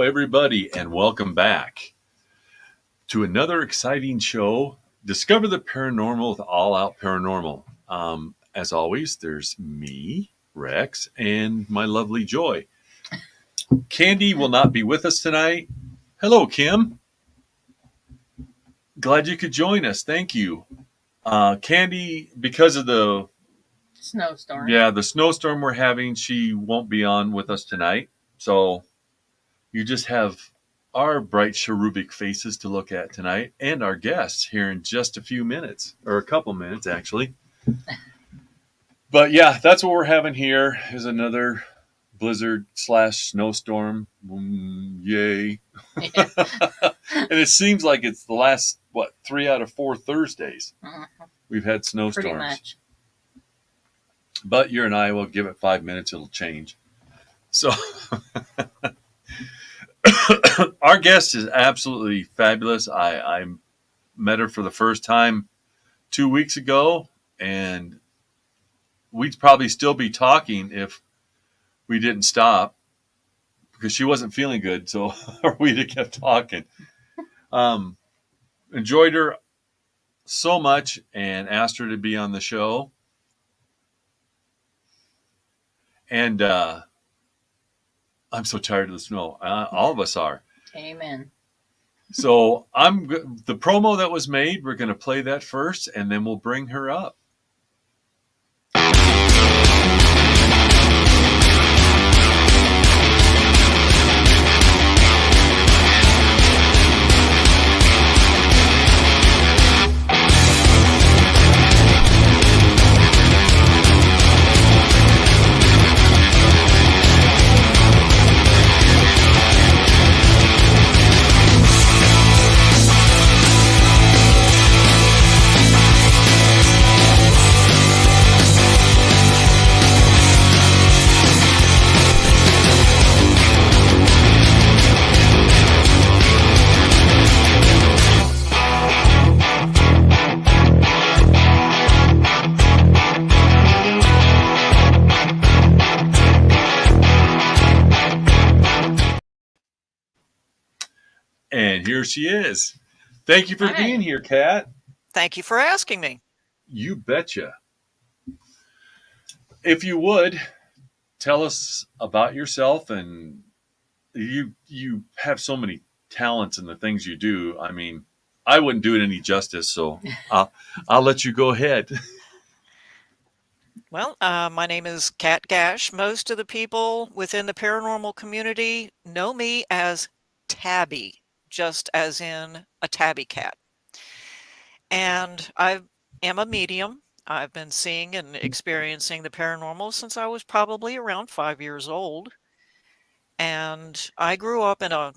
everybody, and welcome back to another exciting show. Discover the paranormal with All Out Paranormal. As always, there's me, Rex, and my lovely Joy. Kandi will not be with us tonight. Hello, Kim. Glad you could join us. Thank you. Kandi, because of the snowstorm we're having, she won't be on with us tonight. So you just have our bright cherubic faces to look at tonight and our guests here in just a few minutes, or a couple minutes actually. But yeah, that's what we're having here is another blizzard / snowstorm. Yay. Yeah. And it seems like it's the last, 3 out of 4 Thursdays we've had snowstorms. Pretty much. But you and I will give it 5 minutes, it'll change. So our guest is absolutely fabulous. I met her for the first time 2 weeks ago, and we'd probably still be talking if we didn't stop because she wasn't feeling good. So we'd have kept talking. Enjoyed her so much and asked her to be on the show. And I'm so tired of the snow. All of us are. Amen. So the promo that was made, we're going to play that first, and then we'll bring her up. And here she is. Thank you for being here, Kat. Thank you for asking me. You betcha. If you would, tell us about yourself. And you have so many talents in the things you do. I mean, I wouldn't do it any justice, so I'll let you go ahead. Well, my name is Kat Gash. Most of the people within the paranormal community know me as Tabby, just as in a tabby cat. And I am a medium. I've been seeing and experiencing the paranormal since I was probably around 5 years old. And I grew up in a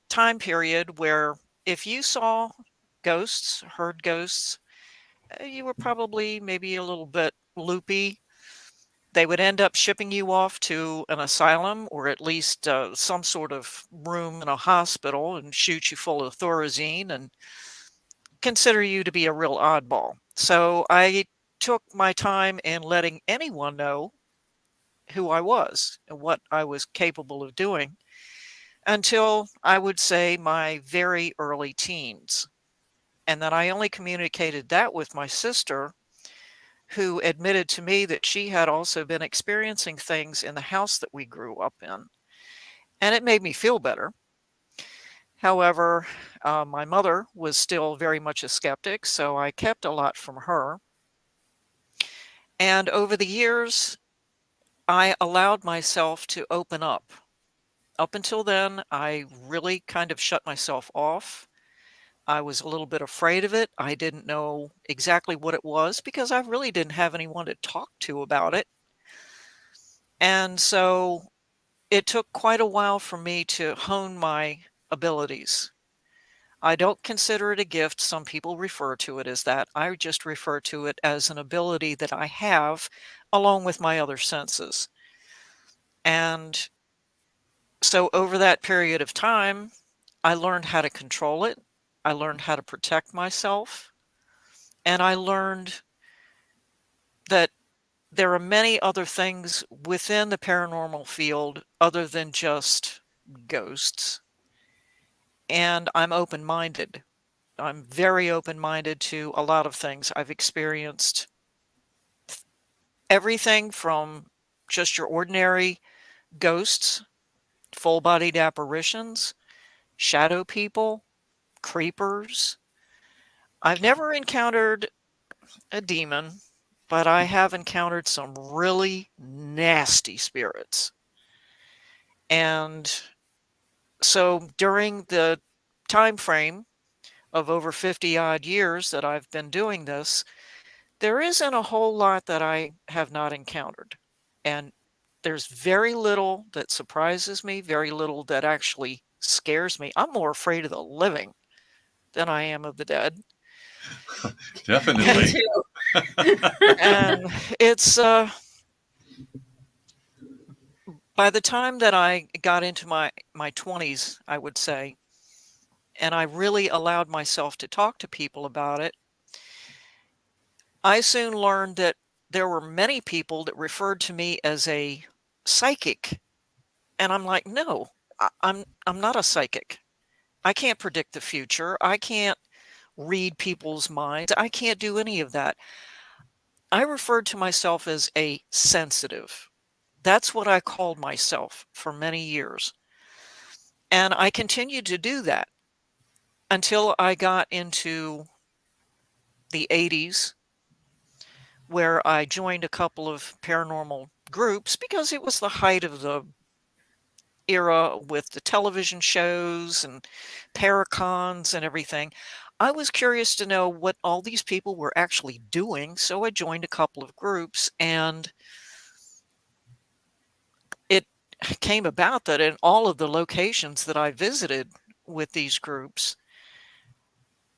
time period where if you saw ghosts, heard ghosts, you were probably maybe a little bit loopy. They would end up shipping you off to an asylum or at least some sort of room in a hospital and shoot you full of Thorazine and consider you to be a real oddball. So I took my time in letting anyone know who I was and what I was capable of doing until I would say my very early teens. And then I only communicated that with my sister, who admitted to me that she had also been experiencing things in the house that we grew up in. And it made me feel better. However, my mother was still very much a skeptic, so I kept a lot from her. And over the years, I allowed myself to open up. Up until then, I really kind of shut myself off. I was a little bit afraid of it. I didn't know exactly what it was because I really didn't have anyone to talk to about it. And so it took quite a while for me to hone my abilities. I don't consider it a gift. Some people refer to it as that. I just refer to it as an ability that I have along with my other senses. And so over that period of time, I learned how to control it. I learned how to protect myself. And I learned that there are many other things within the paranormal field other than just ghosts. and I'm open-minded. I'm very open-minded to a lot of things. I've experienced everything from just your ordinary ghosts, full-bodied apparitions, shadow people, creepers. I've never encountered a demon, but I have encountered some really nasty spirits. And so during the time frame of over 50 odd years that I've been doing this, there isn't a whole lot that I have not encountered. And there's very little that surprises me, very little that actually scares me. I'm more afraid of the living than I am of the dead. Me Definitely. too. And it's by the time that I got into my 20s, I would say, and I really allowed myself to talk to people about it, I soon learned that there were many people that referred to me as a psychic. And I'm like, no, I'm not a psychic. I can't predict the future. I can't read people's minds. I can't do any of that. I referred to myself as a sensitive. That's what I called myself for many years. And I continued to do that until I got into the 80s, where I joined a couple of paranormal groups because it was the height of the era with the television shows and paracons and everything. I was curious to know what all these people were actually doing, so I joined a couple of groups, and it came about that in all of the locations that I visited with these groups,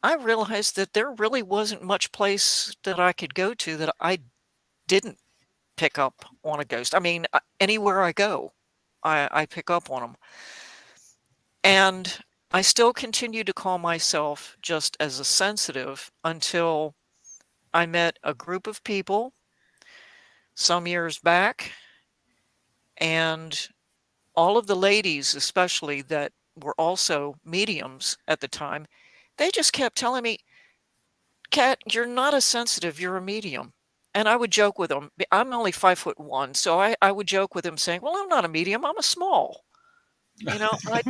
I realized that there really wasn't much place that I could go to that I didn't pick up on a ghost. I mean, anywhere I go, I pick up on them. And I still continue to call myself just as a sensitive until I met a group of people some years back, and all of the ladies, especially that were also mediums at the time, they just kept telling me, Kat, you're not a sensitive, you're a medium. And I would joke with them. I'm only 5'1", so I would joke with them saying, well, I'm not a medium, I'm a small. You know, what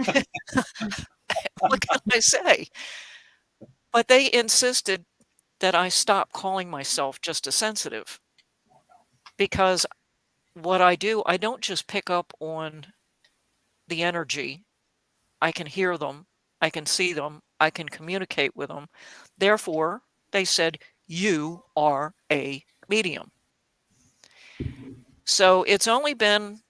can I say? But they insisted that I stop calling myself just a sensitive, because what I do, I don't just pick up on the energy. I can hear them, I can see them, I can communicate with them. Therefore, they said, you are a medium. So it's only been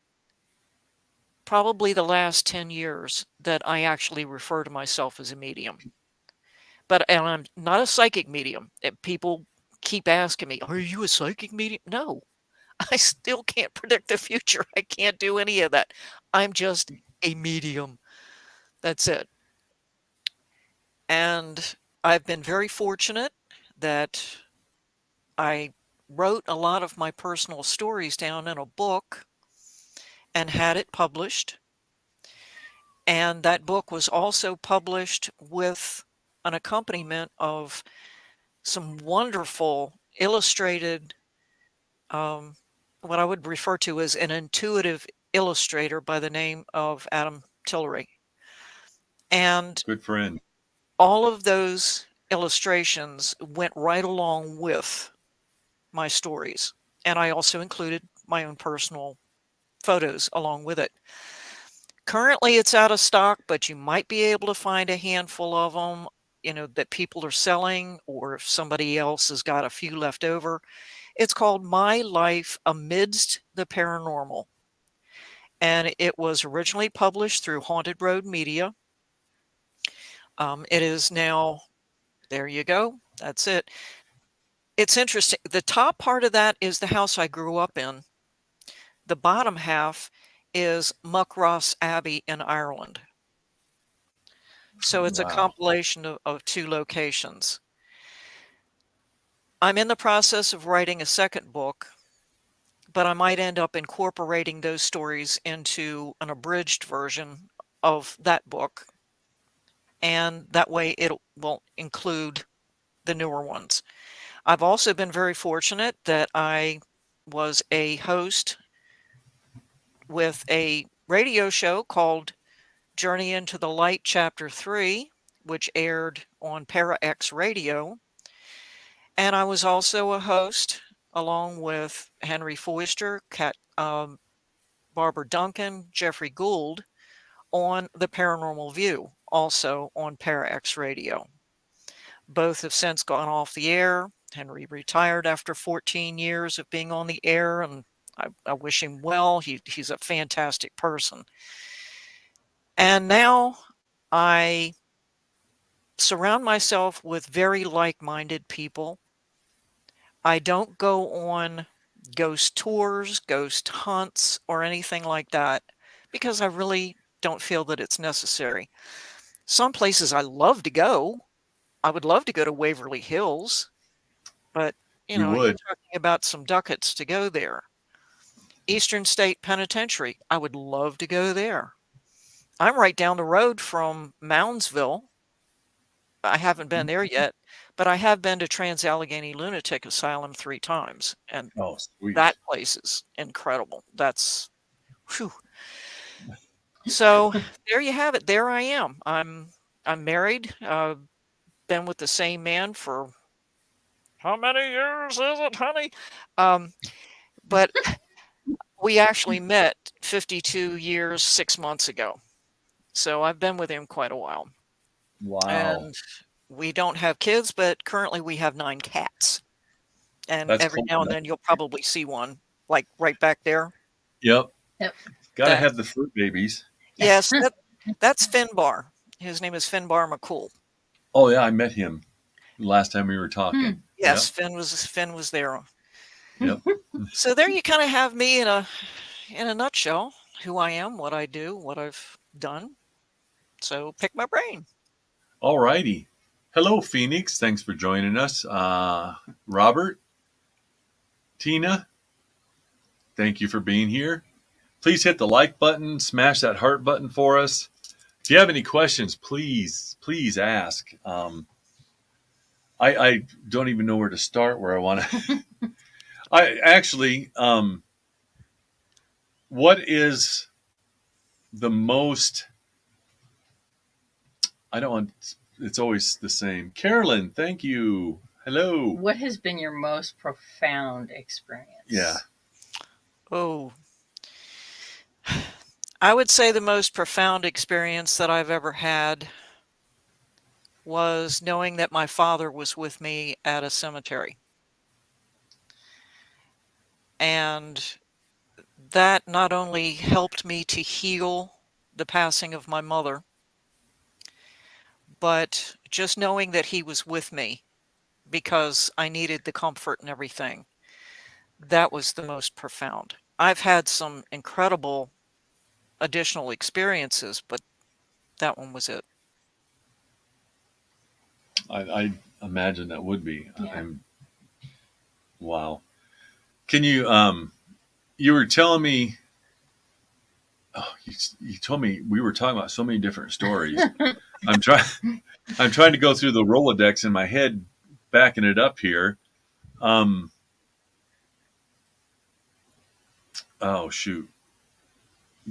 probably the last 10 years that I actually refer to myself as a medium. And I'm not a psychic medium. People keep asking me, are you a psychic medium? No, I still can't predict the future. I can't do any of that. I'm just a medium. That's it. And I've been very fortunate that I wrote a lot of my personal stories down in a book and had it published. And that book was also published with an accompaniment of some wonderful illustrated, what I would refer to as an intuitive illustrator by the name of Adam Tillery. And Good friend. all of those illustrations went right along with my stories. And I also included my own personal photos along with it. Currently, it's out of stock, but you might be able to find a handful of them, that people are selling, or if somebody else has got a few left over. It's called My Life Amidst the Paranormal. And it was originally published through Haunted Road Media. It is now, there you go. That's it. It's interesting. The top part of that is the house I grew up in. The bottom half is Muckross Abbey in Ireland. So it's a Wow. compilation of two locations. I'm in the process of writing a second book, but I might end up incorporating those stories into an abridged version of that book. and that way it will include the newer ones. I've also been very fortunate that I was a host with a radio show called Journey into the Light Chapter 3, which aired on Para-X Radio. And I was also a host along with Henry Foister, Barbara Duncan, Jeffrey Gould on The Paranormal View, also on Para-X Radio. Both have since gone off the air. Henry retired after 14 years of being on the air, and I wish him well. He's a fantastic person. And now I surround myself with very like-minded people. I don't go on ghost tours, ghost hunts, or anything like that because I really don't feel that it's necessary. Some places I love to go. I would love to go to Waverly Hills, but You you're would. talking about some ducats to go there. Eastern State Penitentiary, I would love to go there. I'm right down the road from Moundsville. I haven't been there yet, but I have been to Trans-Allegheny Lunatic Asylum 3 times, and Oh, that sweet. place is incredible. That's whew. So, there you have it. There I am. I'm married, been with the same man for how many years is it, honey? But we actually met 52 years, 6 months ago. So I've been with him quite a while. Wow. And we don't have kids, but currently we have 9 cats. And That's every cool. now and then you'll probably see one, like right back there. Yep. Yep. Got to That have the fruit babies. yes, that's Finbar. His name is Finbar McCool. Oh, yeah. I met him last time we were talking. Yes, Finn was there. Yep. So there you kind of have me in a nutshell, who I am, what I do, what I've done. So pick my brain. All righty. Hello, Phoenix. Thanks for joining us. Robert, Tina, thank you for being here. Please hit the like button, smash that heart button for us. If you have any questions, please ask. I don't even know where to start. Where I want to. I actually, what is the most? I don't want. It's always the same. Carolyn, thank you. Hello. What has been your most profound experience? Yeah. Oh, I would say the most profound experience that I've ever had was knowing that my father was with me at a cemetery. And that not only helped me to heal the passing of my mother, but just knowing that he was with me because I needed the comfort and everything. That was the most profound. I've had some incredible additional experiences, but that one was it. I imagine that would be. Yeah. Wow. Can you you were telling me oh, you told me we were talking about so many different stories. I'm trying to go through the Rolodex in my head, backing it up here. Oh shoot.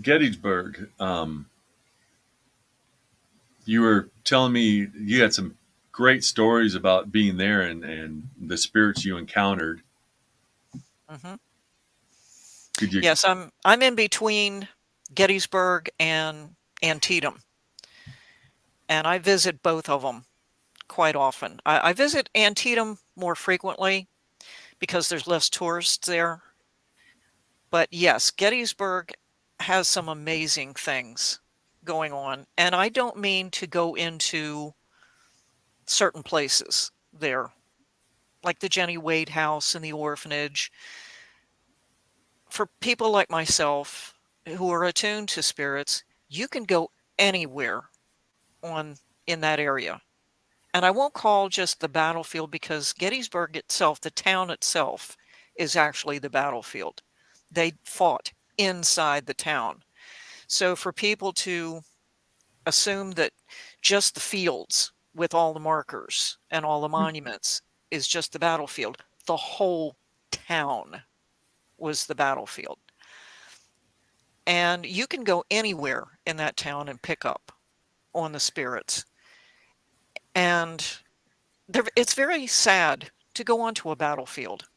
Gettysburg. You were telling me you had some great stories about being there and the spirits you encountered. Hmm. Could you? Yes, I'm in between Gettysburg and Antietam, and I visit both of them quite often. I visit Antietam more frequently because there's less tourists there. But yes, Gettysburg has some amazing things going on, and I don't mean to go into certain places there, like the Jenny Wade House and the orphanage. For people like myself who are attuned to spirits, you can go anywhere on in that area. And I won't call just the battlefield because Gettysburg itself, the town itself, is actually the battlefield. They fought inside the town. So for people to assume that just the fields with all the markers and all the monuments is just the battlefield. The whole town was the battlefield. And you can go anywhere in that town and pick up on the spirits. And it's very sad to go onto a battlefield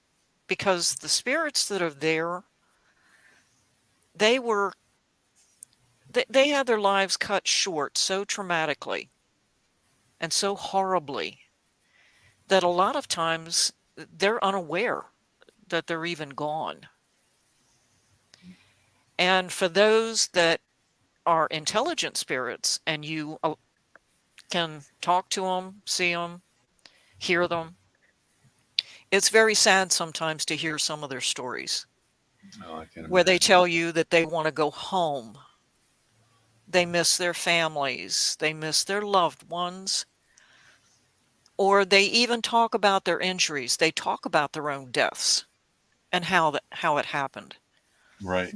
because the spirits that are there, they were they had their lives cut short so traumatically and so horribly that a lot of times they're unaware that they're even gone. And for those that are intelligent spirits and you can talk to them, see them, hear them, it's very sad sometimes to hear some of their stories Oh, I can where they imagine. tell you that they want to go home. They miss their families, they miss their loved ones, or they even talk about their injuries. They talk about their own deaths and how it happened. Right.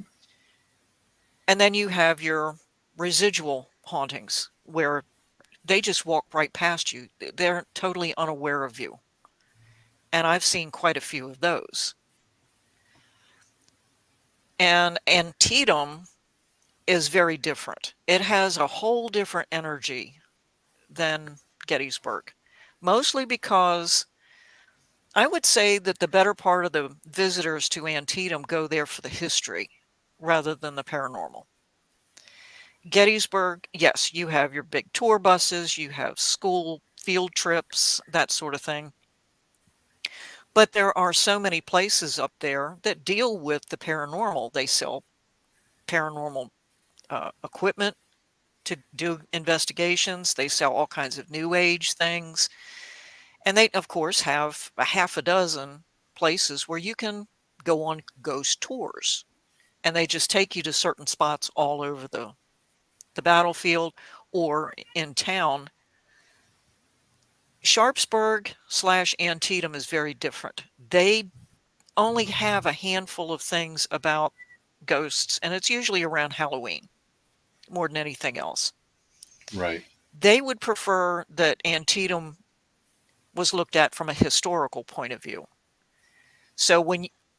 And then you have your residual hauntings where they just walk right past you. They're totally unaware of you. And I've seen quite a few of those. And Antietam is very different. It has a whole different energy than Gettysburg, mostly because I would say that the better part of the visitors to Antietam go there for the history rather than the paranormal. Gettysburg, yes, you have your big tour buses, you have school field trips, that sort of thing. But there are so many places up there that deal with the paranormal. They sell paranormal equipment to do investigations. They sell all kinds of new age things. And they, of course, have a half a dozen places where you can go on ghost tours. And they just take you to certain spots all over the battlefield or in town. Sharpsburg / Antietam is very different. They only have a handful of things about ghosts, and it's usually around Halloween more than anything else. Right. They would prefer that Antietam was looked at from a historical point of view. So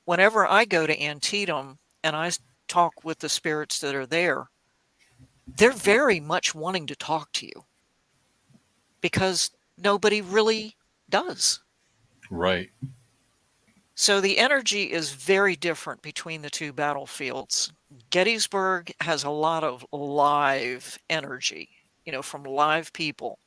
whenever I go to Antietam and I talk with the spirits that are there, they're very much wanting to talk to you because nobody really does. Right. So the energy is very different between the two battlefields. Gettysburg has a lot of live energy, from live people.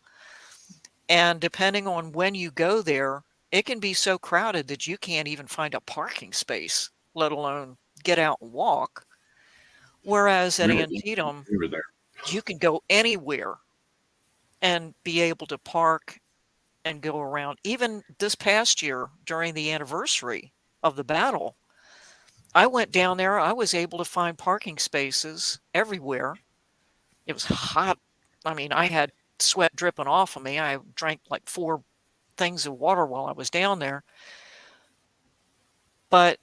And depending on when you go there, it can be so crowded that you can't even find a parking space, let alone get out and walk. Whereas at We were, Antietam, we were there. you can go anywhere and be able to park and go around. Even this past year, during the anniversary of the battle, I went down there. I was able to find parking spaces everywhere. It was hot. I mean, I had sweat dripping off of me. I drank like 4 things of water while I was down there. But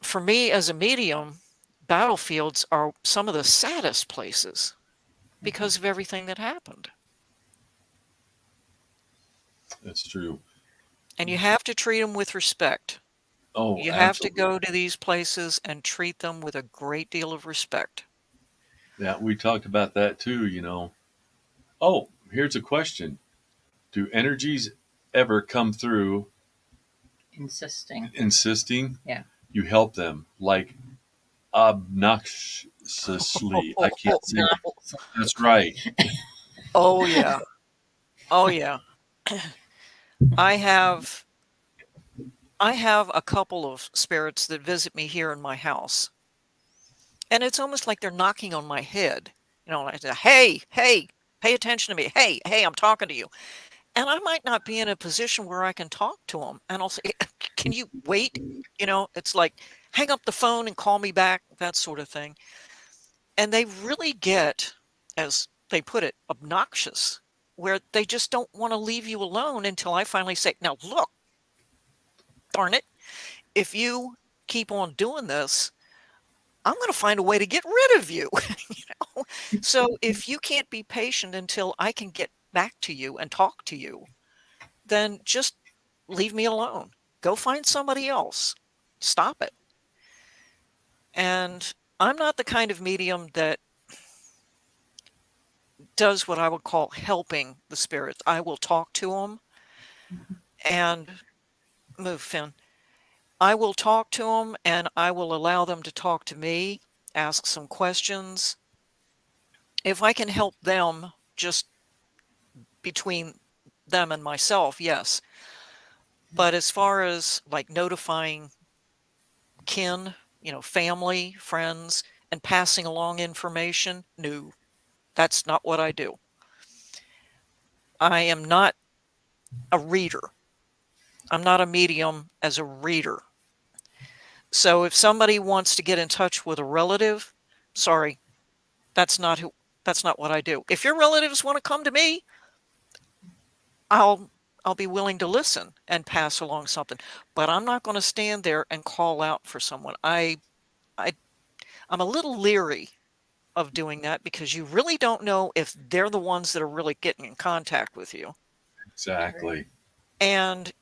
for me as a medium, battlefields are some of the saddest places because of everything that happened. That's true. And you have to treat them with respect. Oh, You have to absolutely. go to these places and treat them with a great deal of respect. Yeah, we talked about that too. Oh, here's a question. Do energies ever come through Insisting. insisting Yeah. you help them, like obnoxiously? I can't say that. That's right. Oh, yeah. Oh, yeah. I have a couple of spirits that visit me here in my house. And it's almost like they're knocking on my head. And I say, hey, hey, pay attention to me. Hey, hey, I'm talking to you. And I might not be in a position where I can talk to them. And I'll say, can you wait? It's like, hang up the phone and call me back, that sort of thing. And they really get, as they put it, obnoxious, where they just don't want to leave you alone until I finally say, now look, darn it, if you keep on doing this, I'm going to find a way to get rid of you. So if you can't be patient until I can get back to you and talk to you, then just leave me alone. Go find somebody else. Stop it. And I'm not the kind of medium that does what I would call helping the spirits. I will talk to them and move, Finn. I will talk to them and I will allow them to talk to me, ask some questions. If I can help them just between them and myself, yes. But as far as like notifying kin, family, friends, and passing along information, no, that's not what I do. I am not a reader. I'm not a medium as a reader. So if somebody wants to get in touch with a relative, sorry, that's not what I do. If your relatives want to come to me, I'll be willing to listen and pass along something, but I'm not going to stand there and call out for someone. I'm a little leery of doing that because you really don't know if they're the ones that are really getting in contact with you. Exactly. And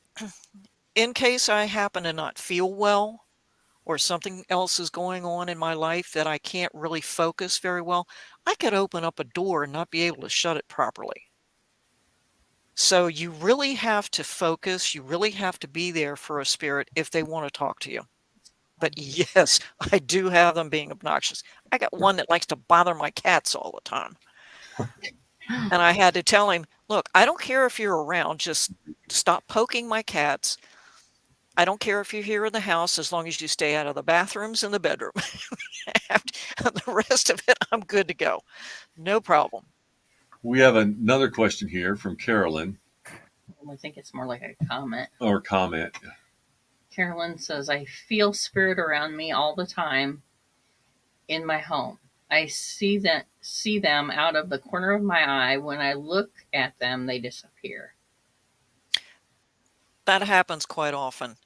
in case I happen to not feel well or something else is going on in my life that I can't really focus very well, I could open up a door and not be able to shut it properly. So you really have to focus. You really have to be there for a spirit if they want to talk to you. But yes, I do have them being obnoxious. I got one that likes to bother my cats all the time. And I had to tell him, look, I don't care if you're around, just stop poking my cats. I don't care if you're here in the house as long as you stay out of the bathrooms and the bedroom. The rest of it, I'm good to go. No problem. We have another question here from Carolyn, I think it's more like a comment. or comment. Carolyn says, I feel spirit around me all the time in my home. I see them out of the corner of my eye. When I look at them, they disappear. That happens quite often.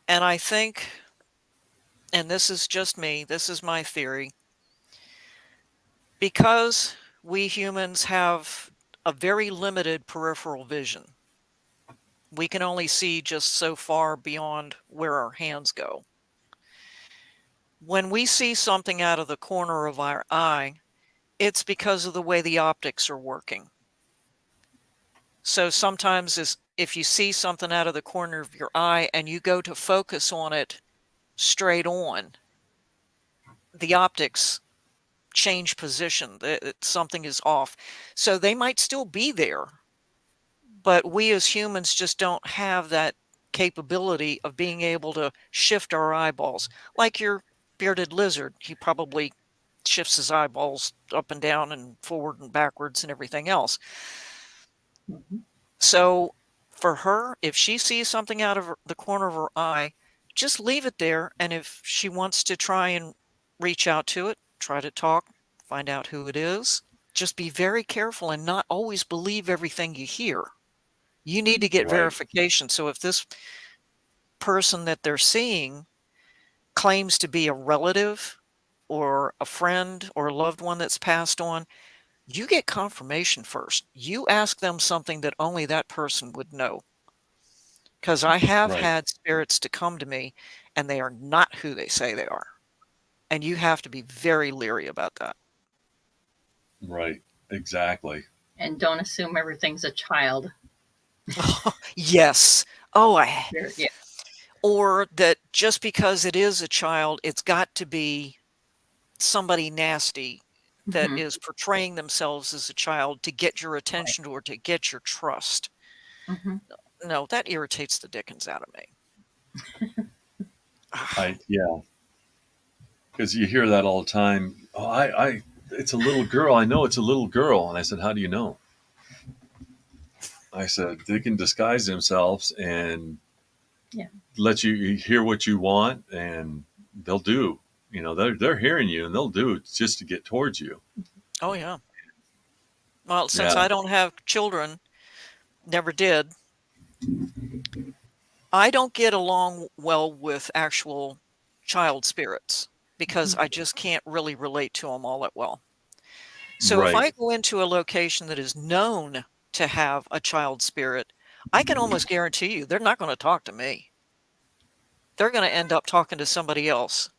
And I think, and this is just me, this is my theory, because we humans have a very limited peripheral vision. We can only see just so far beyond where our hands go. When we see something out of the corner of our eye, it's because of the way the optics are working. So sometimes if you see something out of the corner of your eye and you go to focus on it straight on, the optics change position. Something is off. So they might still be there, but we as humans just don't have that capability of being able to shift our eyeballs. Like your bearded lizard, he probably shifts his eyeballs up and down and forward and backwards and everything else. Mm-hmm. So for her, if she sees something out of the corner of her eye, just leave it there. And if she wants to try and reach out to it, try to talk, find out who it is, just be very careful and not always believe everything you hear. You need to get Right. verification. So if this person that they're seeing claims to be a relative or a friend or a loved one that's passed on, you get confirmation first. You ask them something that only that person would know. Because I have Right. had spirits to come to me and they are not who they say they are. And you have to be very leery about that. Right. Exactly. And don't assume everything's a child. Yes. Oh, Yeah. or that just because it is a child, it's got to be somebody nasty that Mm-hmm. is portraying themselves as a child to get your Right. attention or to get your trust. Mm-hmm. No, that irritates the dickens out of me. Yeah. Because you hear that all the time. Oh, it's a little girl. I know it's a little girl. And I said, how do you know? I said, they can disguise themselves and Yeah. let you hear what you want, and they'll do. They're hearing you, and they'll do just to get towards you. Oh, yeah. Well, since Yeah. I don't have children, never did, I don't get along well with actual child spirits because I just can't really relate to them all that well. So if I Right. go into a location that is known to have a child spirit, I can almost guarantee you they're not going to talk to me. They're going to end up talking to somebody else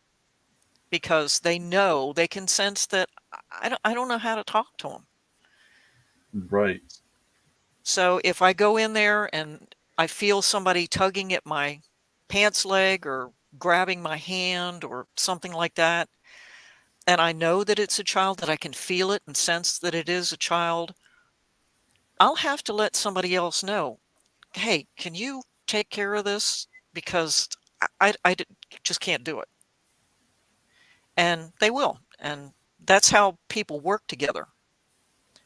because they know they can sense that I don't know how to talk to them. Right. So if I go in there and I feel somebody tugging at my pants leg or grabbing my hand or something like that, and I know that it's a child, that I can feel it and sense that it is a child, I'll have to let somebody else know, hey, can you take care of this? Because just can't do it. And they will. And that's how people work together.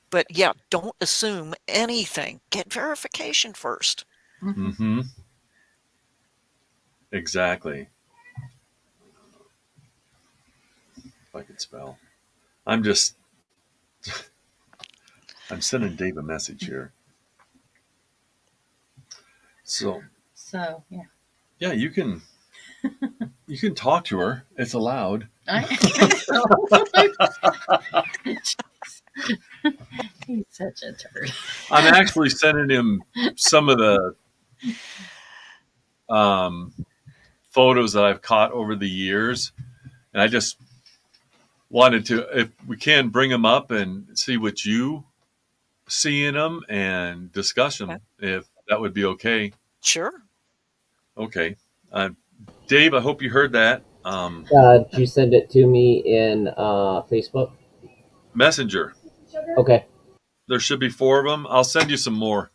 But yeah, don't assume anything. Get verification first. Mm-hmm. Exactly. If I could spell. I'm just I'm sending Dave a message here. So So yeah, yeah, you can talk to her. It's allowed. I he's such a turd. I'm actually sending him some of the um, photos that I've caught over the years, and I just wanted to, if we can, bring them up and see what you see in them and discuss Okay. them, if that would be okay. Sure. Okay, Dave, I hope you heard that. Did you send it to me in Facebook? Messenger. Okay. There should be 4 of them. I'll send you some more.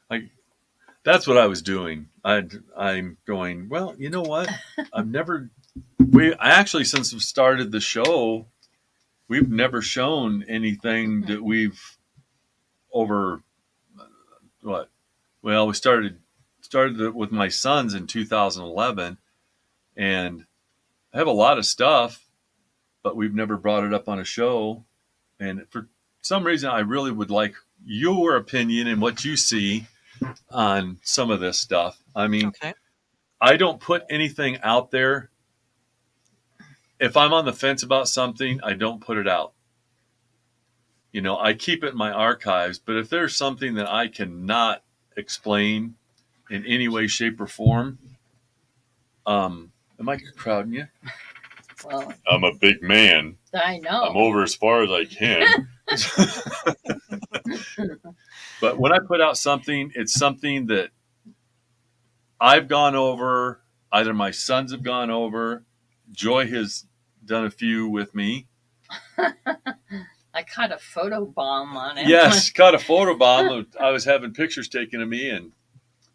Like, that's what I was doing. I'm going, well, you know what? I've never, I actually, since we've started the show, we've never shown anything that we've over what? Well, we started with my sons in 2011, and I have a lot of stuff, but we've never brought it up on a show. And for some reason, I really would like your opinion and what you see on some of this stuff. I mean, Okay. I don't put anything out there. If I'm on the fence about something, I don't put it out. You know, I keep it in my archives, but if there's something that I cannot explain in any way, shape, or form, am I crowding you? Well, I'm a big man. I know. I'm over as far as I can. But when I put out something, it's something that I've gone over, either my sons have gone over, Joy has done a few with me. I caught a photo bomb on him. Yes, caught a photo bomb. I was having pictures taken of me, and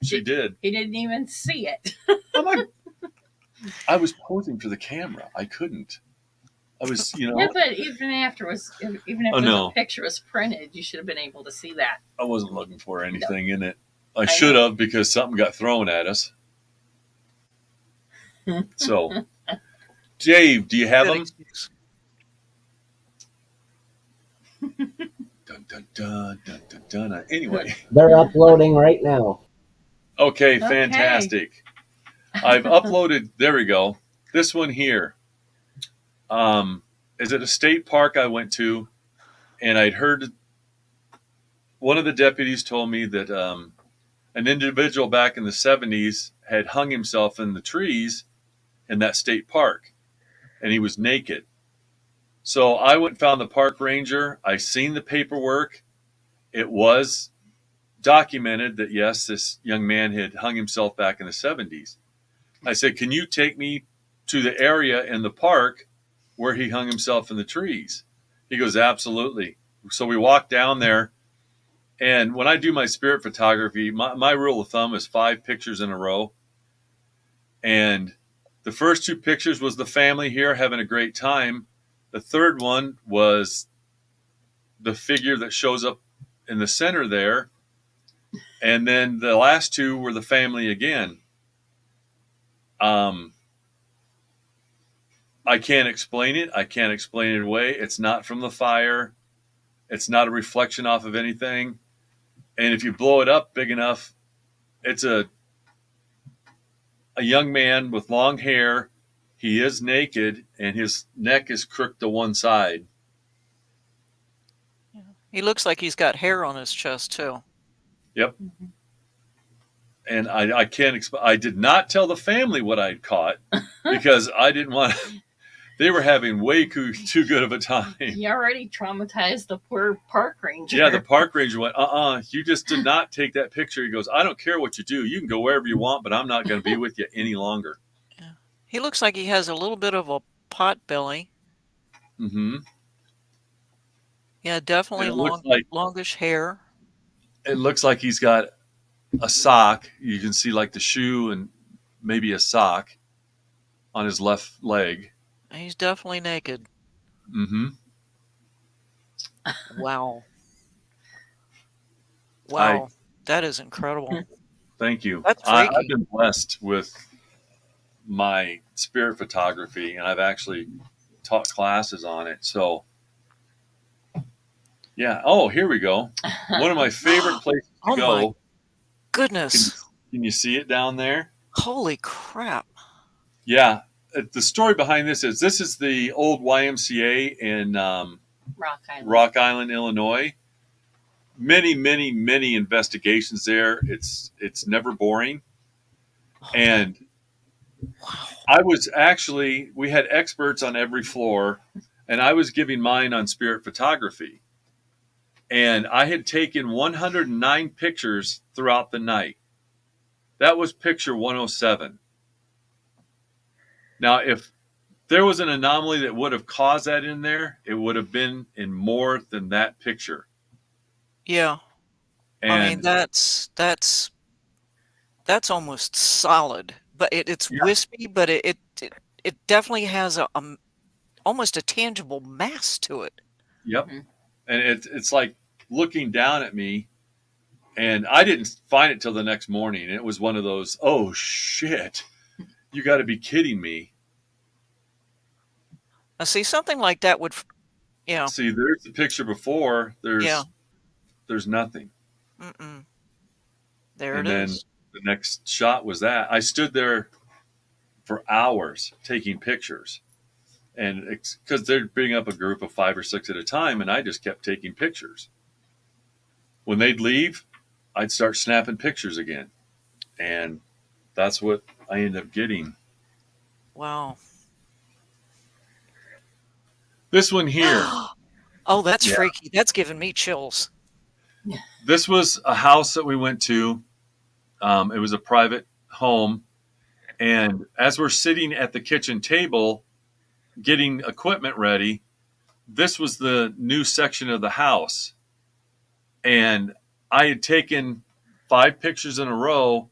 she did. He didn't even see it. I was posing for the camera. I couldn't. I was, Yeah, but even after no. the picture was printed, you should have been able to see that. I wasn't looking for anything in it. I should have, because something got thrown at us. So, Dave, do you have them? Dun, dun, dun, dun, dun, dun. Anyway. They're uploading right now. Okay, fantastic. I've uploaded, there we go. This one here. Is at a state park I went to, and I'd heard one of the deputies told me that an individual back in the 70s had hung himself in the trees in that state park, and he was naked. So I went and found the park ranger. I seen the paperwork. It was documented that, yes, this young man had hung himself back in the 70s. I said, can you take me to the area in the park where he hung himself in the trees? He goes, absolutely. So we walked down there. And when I do my spirit photography, my rule of thumb is 5 pictures in a row. And the first 2 pictures was the family here having a great time. The third one was the figure that shows up in the center there. And then the last 2 were the family again. I can't explain it. I can't explain it away. It's not from the fire. It's not a reflection off of anything. And if you blow it up big enough, it's a young man with long hair. He is naked, and his neck is crooked to one side. He looks like he's got hair on his chest too. Yep. Mhm. And I can't I did not tell the family what I'd caught because I didn't want they were having way too good of a time. You already traumatized the poor park ranger. Yeah, the park ranger went, you just did not take that picture. He goes, I don't care what you do. You can go wherever you want, but I'm not going to be with you any longer. Yeah. He looks like he has a little bit of a pot belly. Mm-hmm. Yeah, definitely longish hair. It looks like he's got a sock. You can see like the shoe and maybe a sock on his left leg. He's definitely naked. Mm-hmm. Wow. Wow. That is incredible. Thank you. That's I've freaky. been blessed with my spirit photography, and I've actually taught classes on it. So, yeah. Oh, here we go. One of my favorite places to Oh my go. goodness. Can you see it down there? Holy crap. Yeah. The story behind this is the old YMCA in Rock Island. Illinois. Many, many, many investigations there. It's never boring. And Wow. we had experts on every floor, and I was giving mine on spirit photography. And I had taken 109 pictures throughout the night. That was picture 107. Now, if there was an anomaly that would have caused that in there, it would have been in more than that picture. Yeah. I mean, And that's almost solid, but it's yeah, wispy, but it definitely has a almost a tangible mass to it. yep. Mhm. And it's like looking down at me, and I didn't find it till the next morning. It was one of those, oh shit, you got to be kidding me. Now, see, something like that would, yeah, See, there's the picture before. yeah. There's nothing. Mm-mm. There it And then is. the next shot was that. I stood there for hours taking pictures. And because they'd bring up a group of 5 or 6 at a time, and I just kept taking pictures. When they'd leave, I'd start snapping pictures again. And that's what I ended up getting. Wow. This one here. Oh, that's Yeah. freaky. That's giving me chills. This was a house that we went to. It was a private home. And as we're sitting at the kitchen table getting equipment ready, this was the new section of the house. And I had taken 5 pictures in a row,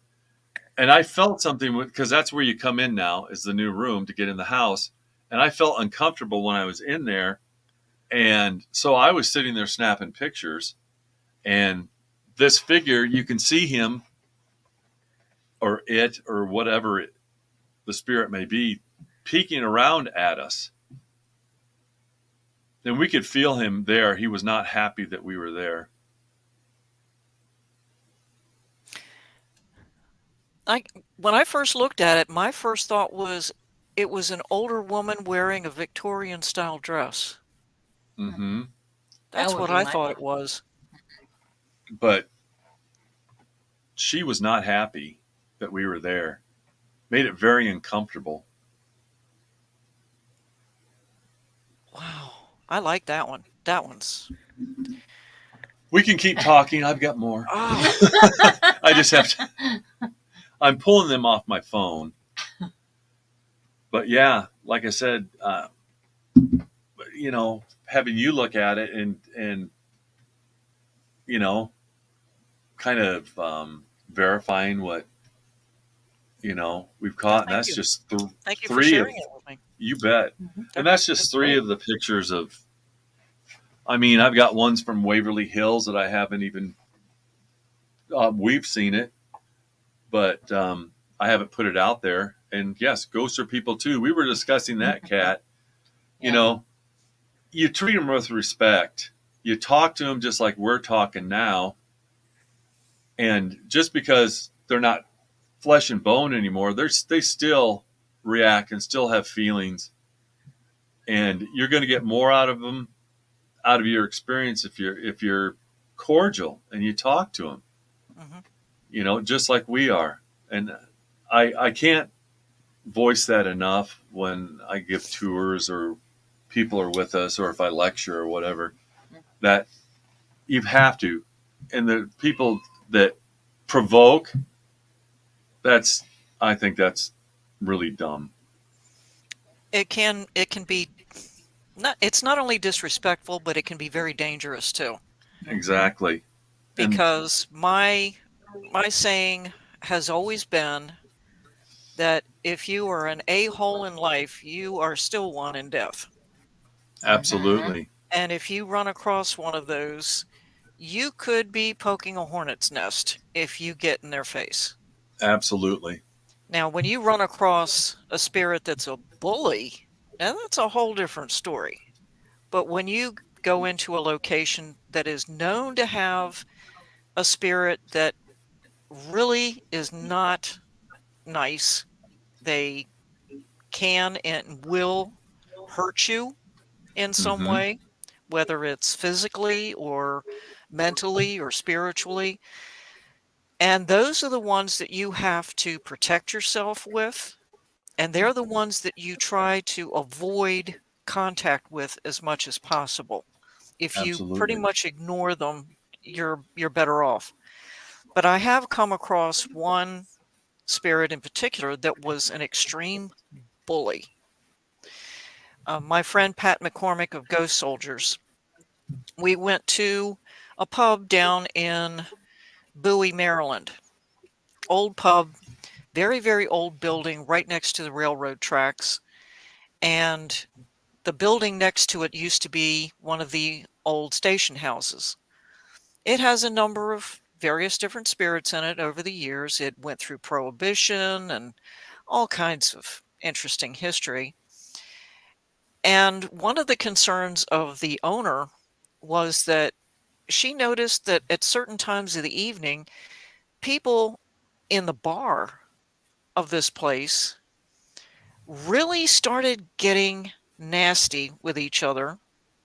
and I felt something because that's where you come in now is the new room to get in the house. And I felt uncomfortable when I was in there. And so I was sitting there snapping pictures, and this figure, you can see him or it or whatever the spirit may be peeking around at us. And we could feel him there. He was not happy that we were there. When I first looked at it, my first thought was it was an older woman wearing a Victorian style dress. Mm-hmm. That's what I thought it was. But she was not happy that we were there. Made it very uncomfortable. Wow. I like that one. That one's. We can keep talking. I've got more. Oh, I just have to. I'm pulling them off my phone. But yeah, like I said, having you look at it and kind of verifying what we've caught, and thank that's you. just Thank you for three of sharing it with me. you bet, and that's just That's three great. of the pictures of. I mean, I've got ones from Waverly Hills that I haven't even. We've seen it, but I haven't put it out there. And yes, ghosts are people too. We were discussing that, Kat. Yeah. You treat them with respect. You talk to them just like we're talking now. And just because they're not flesh and bone anymore, they still react and still have feelings. And you're going to get more out of them out of your experience, if you're cordial and you talk to them, Hmm. just like we are. And I can't voice that enough when I give tours or people are with us or if I lecture or whatever, that you have to. And the people that provoke, that's, I think that's really dumb. It can be not, it's not only disrespectful, but it can be very dangerous too. Mm-hmm. Exactly. And Because my saying has always been that if you are an a-hole in life, you are still one in death. Mm-hmm. absolutely. And if you run across one of those, you could be poking a hornet's nest if you get in their face. Absolutely. Now, when you run across a spirit that's a bully, now that's a whole different story. But when you go into a location that is known to have a spirit that really is not nice, they can and will hurt you in some Hmm. way, whether it's physically or mentally or spiritually. And those are the ones that you have to protect yourself with. And they're the ones that you try to avoid contact with as much as possible. If you pretty Absolutely. much ignore them, you're better off. But I have come across one spirit in particular that was an extreme bully. My friend Pat McCormick of Ghost Soldiers, we went to a pub down in Bowie, Maryland. Old pub, very, very old building right next to the railroad tracks. And the building next to it used to be one of the old station houses. It has a number of various different spirits in it over the years. It went through Prohibition and all kinds of interesting history. And one of the concerns of the owner was that she noticed that at certain times of the evening, people in the bar of this place really started getting nasty with each other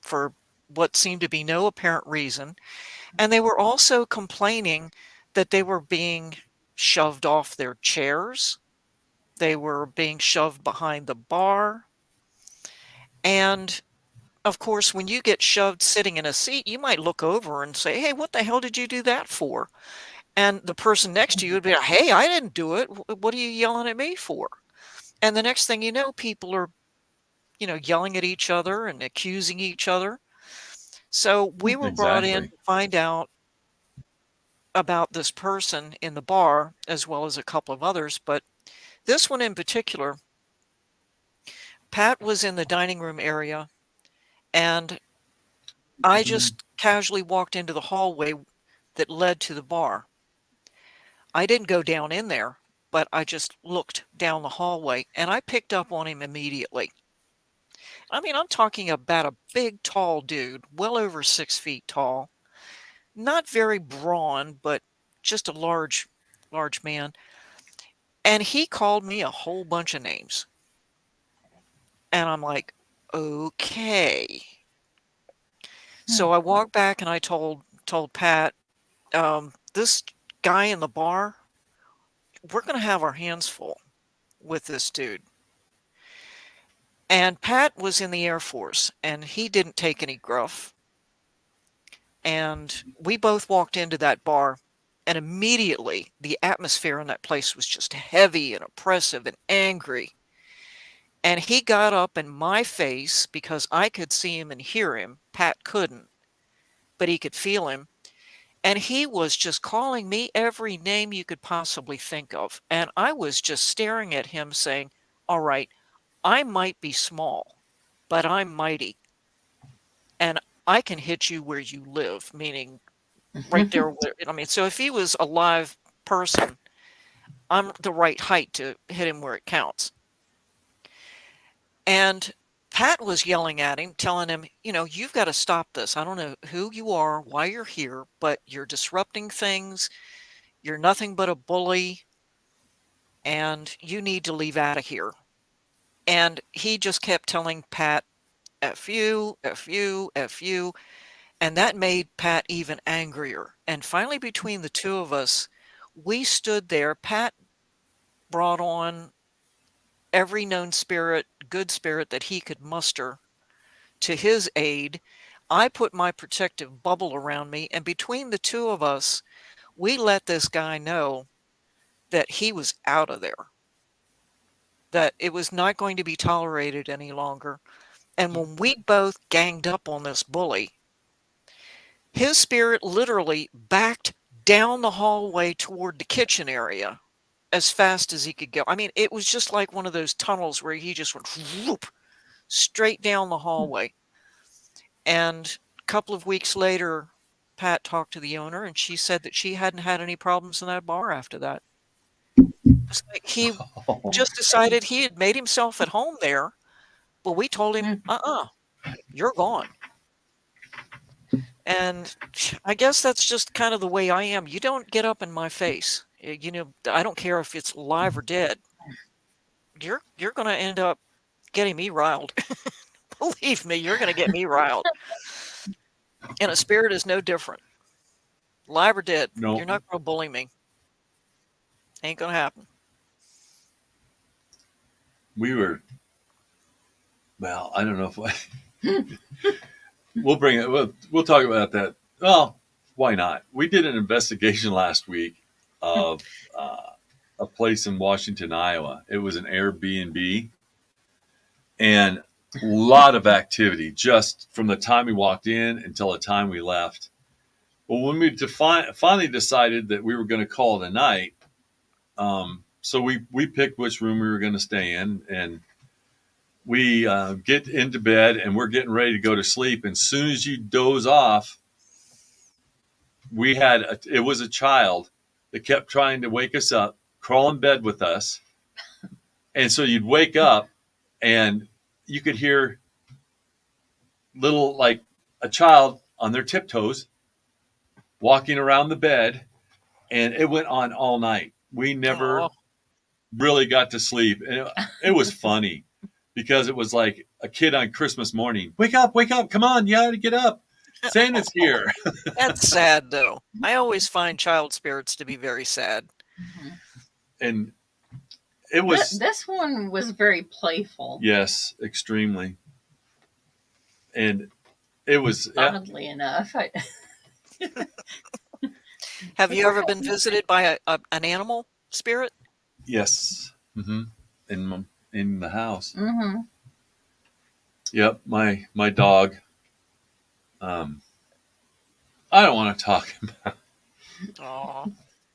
for what seemed to be no apparent reason. And they were also complaining that they were being shoved off their chairs. They were being shoved behind the bar. And of course, when you get shoved sitting in a seat, you might look over and say, "Hey, what the hell did you do that for?" And the person next to you would be like, "Hey, I didn't do it. What are you yelling at me for?" And the next thing you know, people are, yelling at each other and accusing each other. So we were brought in Exactly. to find out about this person in the bar, as well as a couple of others. But this one in particular, Pat was in the dining room area, and I just casually walked into the hallway that led to the bar. I didn't go down in there, but I just looked down the hallway and I picked up on him immediately. I mean, I'm talking about a big, tall dude, well over 6 feet tall, not very brawn, but just a large, large man. And he called me a whole bunch of names. And I'm like, okay. So I walked back and I told Pat, this guy in the bar, we're going to have our hands full with this dude. And Pat was in the Air Force and he didn't take any gruff. And we both walked into that bar, and immediately the atmosphere in that place was just heavy and oppressive and angry. And he got up in my face because I could see him and hear him. Pat couldn't, but he could feel him. And he was just calling me every name you could possibly think of. And I was just staring at him saying, "All right, I might be small, but I'm mighty. And I can hit you where you live," meaning right there where, I mean, so if he was a live person, I'm the right height to hit him where it counts. And Pat was yelling at him, telling him, "You've got to stop this. I don't know who you are, why you're here, but you're disrupting things. You're nothing but a bully, and you need to leave out of here." And he just kept telling Pat F you, F you, F you. And that made Pat even angrier. And finally, between the two of us, we stood there. Pat brought on every known spirit, good spirit that he could muster to his aid. I put my protective bubble around me, and between the two of us, we let this guy know that he was out of there, that it was not going to be tolerated any longer. And when we both ganged up on this bully, his spirit literally backed down the hallway toward the kitchen area as fast as he could go. I mean, it was just like one of those tunnels where he just went whoop, straight down the hallway. And a couple of weeks later, Pat talked to the owner, and she said that she hadn't had any problems in that bar after that. It's like he just decided he had made himself at home there, but we told him, you're gone. And I guess that's just kind of the way I am. You don't get up in my face. You know, I don't care if it's live or dead. You're going to end up getting me riled. Believe me, you're going to get me riled. And a spirit is no different. Live or dead, No. You're not going to bully me. Ain't going to happen. We were, well, I don't know if we'll bring it. We'll talk about that. Well, why not? We did an investigation last week of a place in Washington, Iowa. It was an Airbnb, and a lot of activity just from the time we walked in until the time we left. Well, when we finally decided that we were going to call it a night, so we picked which room we were going to stay in, and we get into bed, and we're getting ready to go to sleep. And as soon as you doze off, it was a child that kept trying to wake us up, crawl in bed with us. And so you'd wake up, and you could hear little, like a child on their tiptoes walking around the bed, and it went on all night. We never really got to sleep. And it was funny because it was like a kid on Christmas morning. Wake up, come on, you gotta get up. Santa's here. That's sad, though. I always find child spirits to be very sad. Mm-hmm. And it was... This one was very playful. Yes, extremely. And it was... Oddly enough. Have you ever been visited by an animal spirit? Yes. Mm-hmm. In the house. Mm-hmm. Yep, my dog. I don't want to talk about. Oh,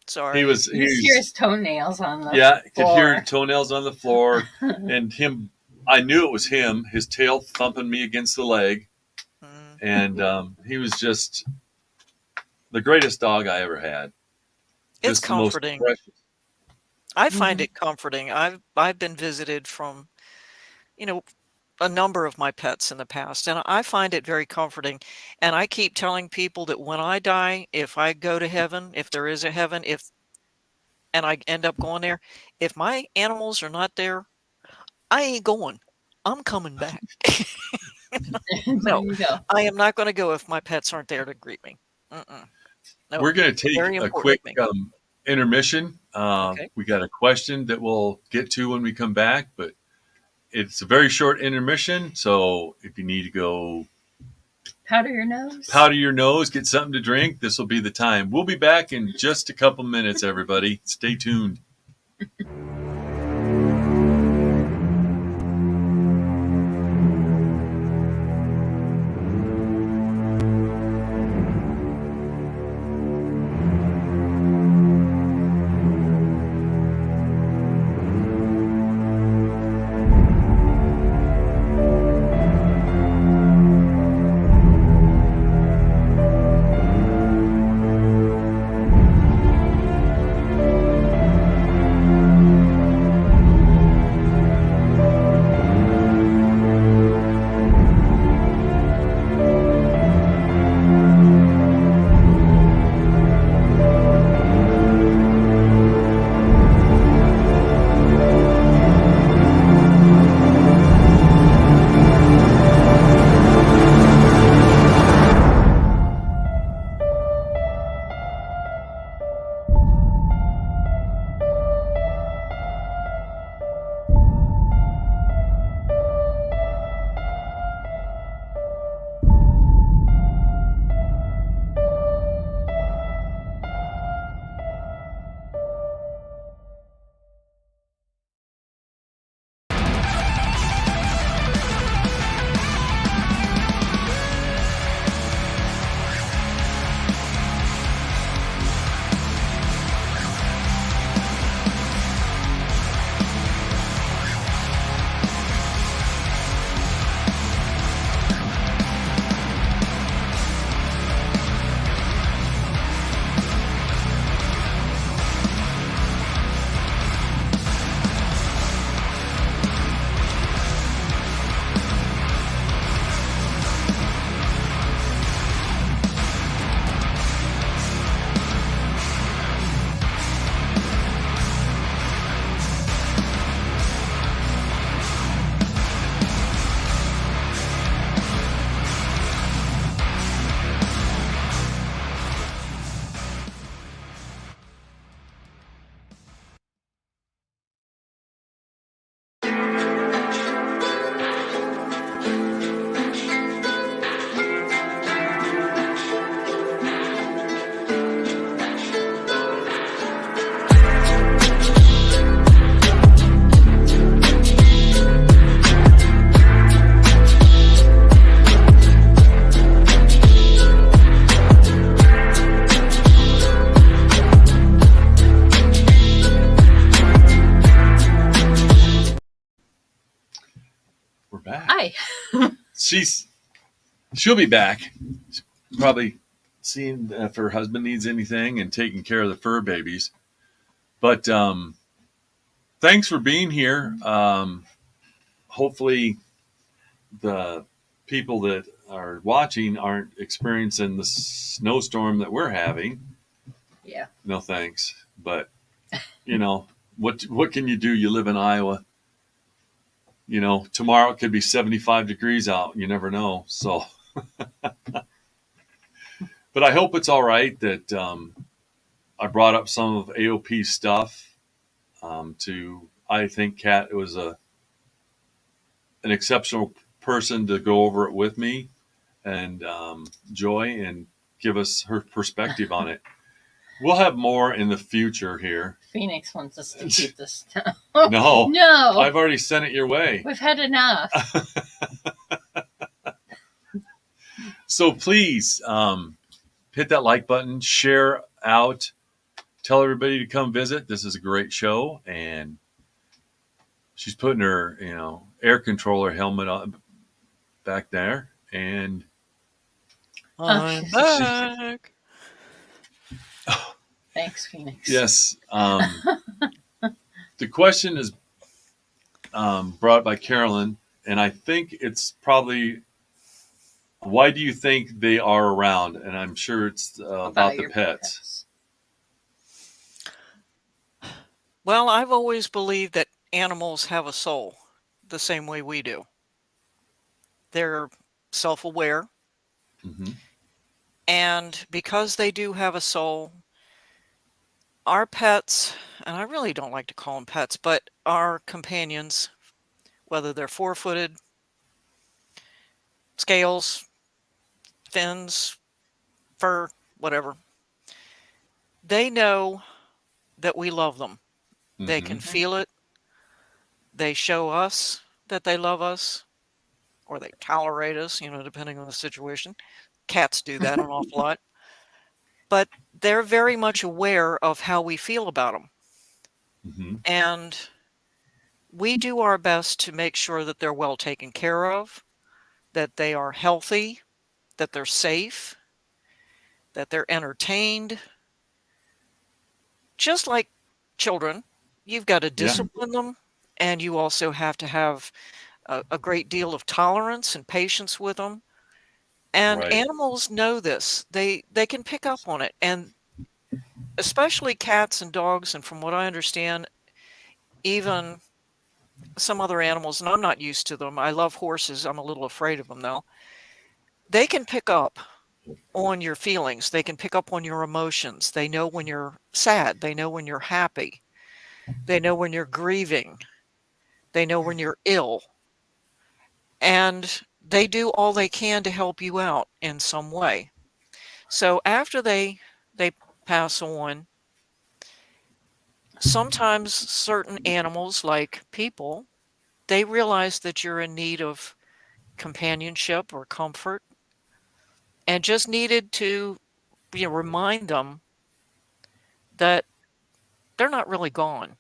sorry. He was hear his toenails on the floor. Could hear toenails on the floor, and him. I knew it was him. His tail thumping me against the leg, and he was just the greatest dog I ever had. It's comforting. I find it comforting. I've been visited from, a number of my pets in the past, and I find it very comforting. And I keep telling people that when I die, if I go to heaven, if there is a heaven, and I end up going there, if my animals are not there, I ain't going. I'm coming back. No, I am not going to go if my pets aren't there to greet me. No, we're going to take a quick intermission. Okay. We got a question that we'll get to when we come back, but it's a very short intermission. So if you need to go powder your nose, get something to drink, this will be the time. We'll be back in just a couple minutes, everybody. Stay tuned. she'll be back. Probably seeing if her husband needs anything and taking care of the fur babies. But thanks for being here. Hopefully, the people that are watching aren't experiencing the snowstorm that we're having. Yeah. No thanks. But what can you do? You live in Iowa. Tomorrow it could be 75 degrees out. You never know. So, but I hope it's all right that I brought up some of AOP's stuff. I think Kat was an exceptional person to go over it with me, and Joy, and give us her perspective on it. We'll have more in the future here. Phoenix wants us to keep this. No. No. I've already sent it your way. We've had enough. So please hit that like button, share out, tell everybody to come visit. This is a great show, and she's putting her, air controller helmet on back there, and I'm back. Thanks, Phoenix. Yes. The question is brought by Carolyn, and I think it's probably, why do you think they are around? And I'm sure it's about the pets. Well, I've always believed that animals have a soul the same way we do. They're self-aware. Mm-hmm. And because they do have a soul, our pets, and I really don't like to call them pets, but our companions, whether they're four-footed, scales, fins, fur, whatever, they know that we love them. Mm-hmm. They can feel it. They show us that they love us, or they tolerate us, depending on the situation. Cats do that an awful lot. But they're very much aware of how we feel about them. Mm-hmm. And we do our best to make sure that they're well taken care of, that they are healthy, that they're safe, that they're entertained. Just like children, you've got to discipline them, and you also have to have a great deal of tolerance and patience with them. And animals know this. They can pick up on it. And especially cats and dogs, and from what I understand, even some other animals, and I'm not used to them. I love horses. I'm a little afraid of them, though. They can pick up on your feelings. They can pick up on your emotions. They know when you're sad. They know when you're happy. They know when you're grieving. They know when you're ill. And they do all they can to help you out in some way. So after they pass on, sometimes certain animals, like people, they realize that you're in need of companionship or comfort, and just needed to remind them that they're not really gone.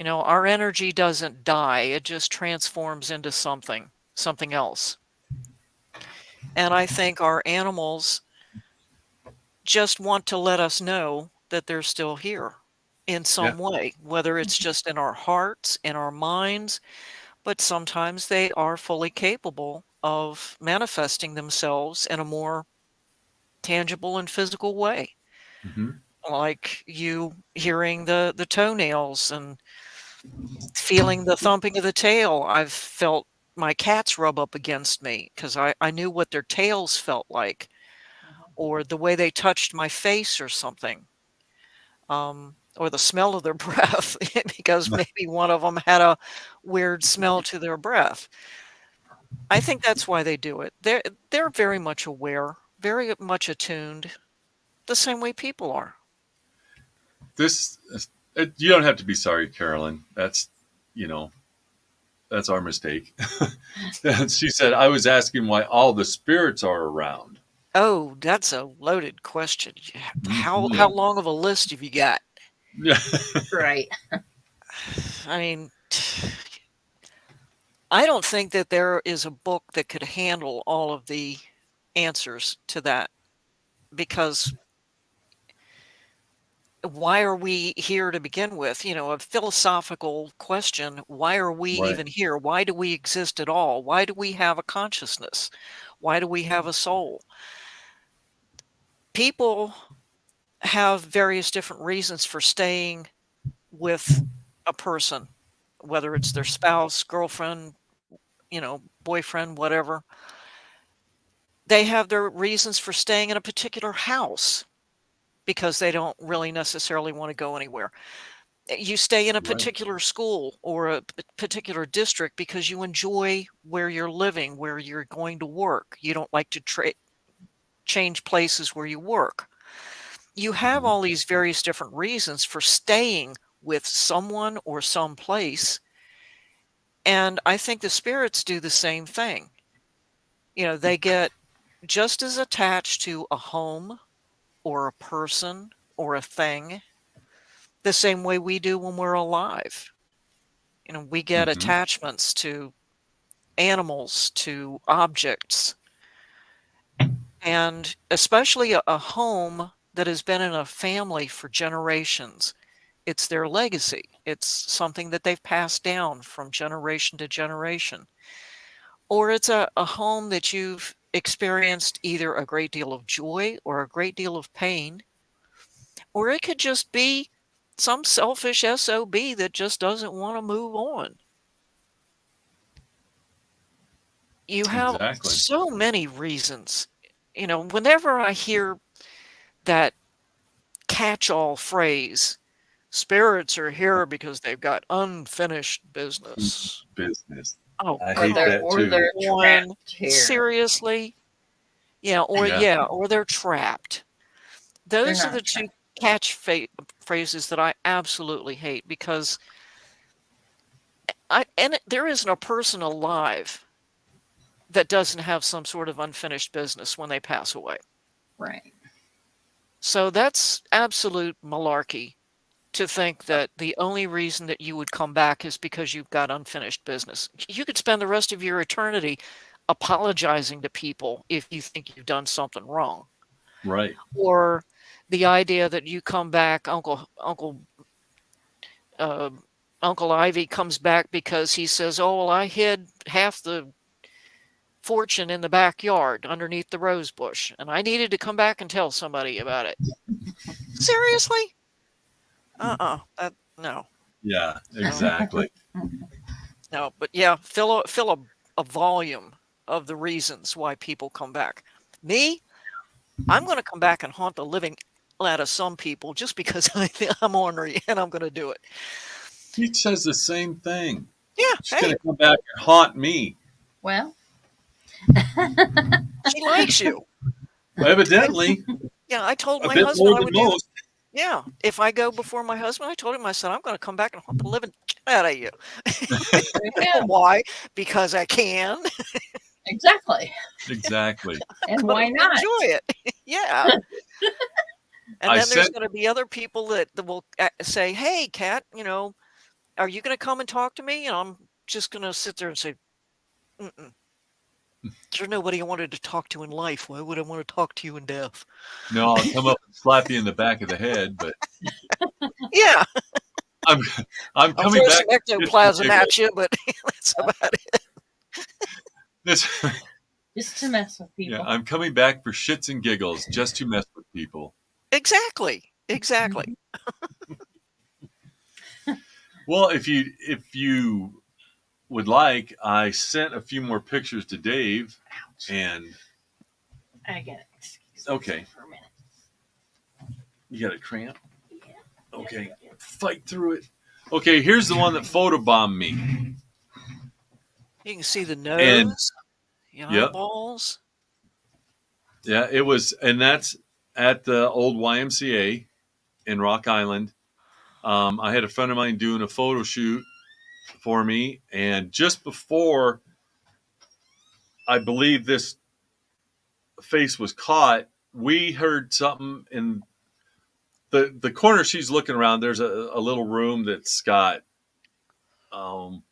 Our energy doesn't die. It just transforms into something else. And I think our animals just want to let us know that they're still here in some way, whether it's just in our hearts, in our minds, but sometimes they are fully capable of manifesting themselves in a more tangible and physical way. Mm-hmm. Like you hearing the toenails and feeling the thumping of the tail. I've felt my cats rub up against me because I knew what their tails felt like, or the way they touched my face or something, or the smell of their breath, because maybe one of them had a weird smell to their breath. I think that's why they do it. They're very much aware, very much attuned, the same way people are. You don't have to be sorry, Carolyn. That's our mistake. She said, I was asking why all the spirits are around. Oh, that's a loaded question. How long of a list have you got? Right. I mean, I don't think that there is a book that could handle all of the answers to that, because why are we here to begin with? A philosophical question. Why are we Right. even here? Why do we exist at all? Why do we have a consciousness? Why do we have a soul? People have various different reasons for staying with a person, whether it's their spouse, girlfriend, boyfriend, whatever. They have their reasons for staying in a particular house because they don't really necessarily want to go anywhere. You stay in a Right. particular school or a particular district because you enjoy where you're living, where you're going to work. You don't like to change places where you work. You have Mhm. all these various different reasons for staying with someone or someplace. And I think the spirits do the same thing. They get just as attached to a home or a person or a thing the same way we do when we're alive. We get Mhm. attachments to animals, to objects, and especially a home that has been in a family for generations. It's their legacy. It's something that they've passed down from generation to generation. Or it's a home that you've experienced either a great deal of joy or a great deal of pain. Or it could just be some selfish SOB that just doesn't want to move on. You have Exactly. so many reasons. Whenever I hear that catch-all phrase, spirits are here because they've got unfinished business. Business. Oh, I Or hate come they're that or too. they're on. trapped here. Seriously? Yeah. Or they're trapped. They're Those are the not two trapped. phrases that I absolutely hate, because there isn't a person alive that doesn't have some sort of unfinished business when they pass away. Right. So that's absolute malarkey to think that the only reason that you would come back is because you've got unfinished business. You could spend the rest of your eternity apologizing to people if you think you've done something wrong. Right. Or the idea that you come back, uh, Uncle Ivy comes back because he says, "Oh, well, I hid half the fortune in the backyard underneath the rose bush, and I needed to come back and tell somebody about it." Seriously? No. Yeah. So Exactly. no, but yeah, fill a volume of the reasons why people come back. Me, I'm going to come back and haunt the living out of some people just because I'm ornery and I'm going to do it. He says the same thing. Yeah, She's hey, gonna come back and haunt me. Well, she likes you. I, Evidently, yeah, I told a my bit husband more I than would do. most. Yeah, if I go before my husband, I told him, I said, I'm going to come back and haunt the living out of you. there you go. Why? Because I can. Exactly. Exactly. And Going why to not? enjoy it. Yeah. And I then there's sent. going to be other people that will say, "Hey, Kat, are you going to come and talk to me?" And I'm just going to sit there and say, "Mm-mm. There's nobody I wanted to talk to in life. Why would I want to talk to you in death?" No, I'll come up and slap you in the back of the head, but Yeah, I'm I'm I'll coming throw back some for shits and ectoplasm giggles. at you, but that's about it. This, Just to mess with yeah, people. I'm coming back for shits and giggles just to mess with people. Exactly. Exactly. Well, if you would like, I sent a few more pictures to Dave, Ouch. and I get it. Excuse me okay, for a minute. you got a cramp. Yeah. Okay, fight through it. Okay, here's the one that photobombed me, You can see the and nose, the yep, eyeballs. yeah, it was, and that's at the old YMCA in Rock Island. I had a friend of mine doing a photo shoot for me, and just before I believe this face was caught, we heard something in the corner she's looking around. There's a little room that's got um,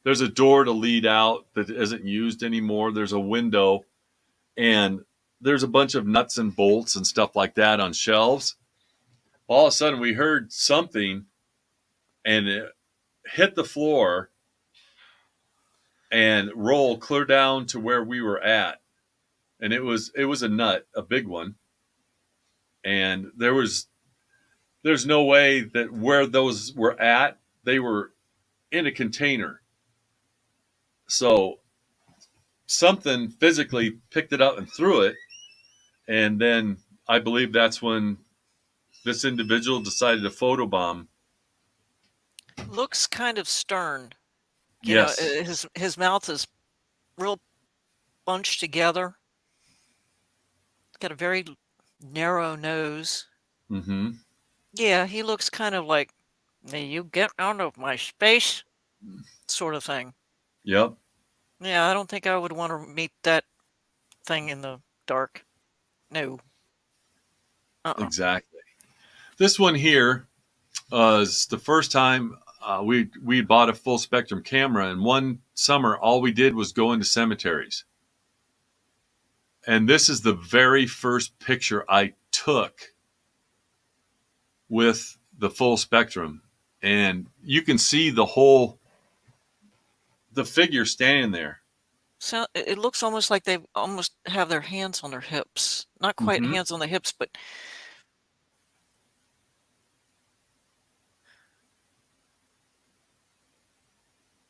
there's a door to lead out that isn't used anymore. There's a window, and there's a bunch of nuts and bolts and stuff like that on shelves. All of a sudden, we heard something, and it hit the floor and roll clear down to where we were at. And it was a nut, a big one, and there's no way that where those were at, they were in a container. So something physically picked it up and threw it, and then I believe that's when this individual decided to photobomb. Looks kind of stern. Yes. His mouth is real bunched together. Got a very narrow nose. Mm-hmm. Yeah, he looks kind of like, "May you get out of my space," sort of thing. Yep. Yeah, I don't think I would want to meet that thing in the dark. No. Exactly. This one here is the first time we bought a full spectrum camera, and one summer all we did was go into cemeteries. And this is the very first picture I took with the full spectrum, and you can see the figure standing there. So it looks almost like they almost have their hands on their hips. Not quite Mm-hmm. hands on the hips, but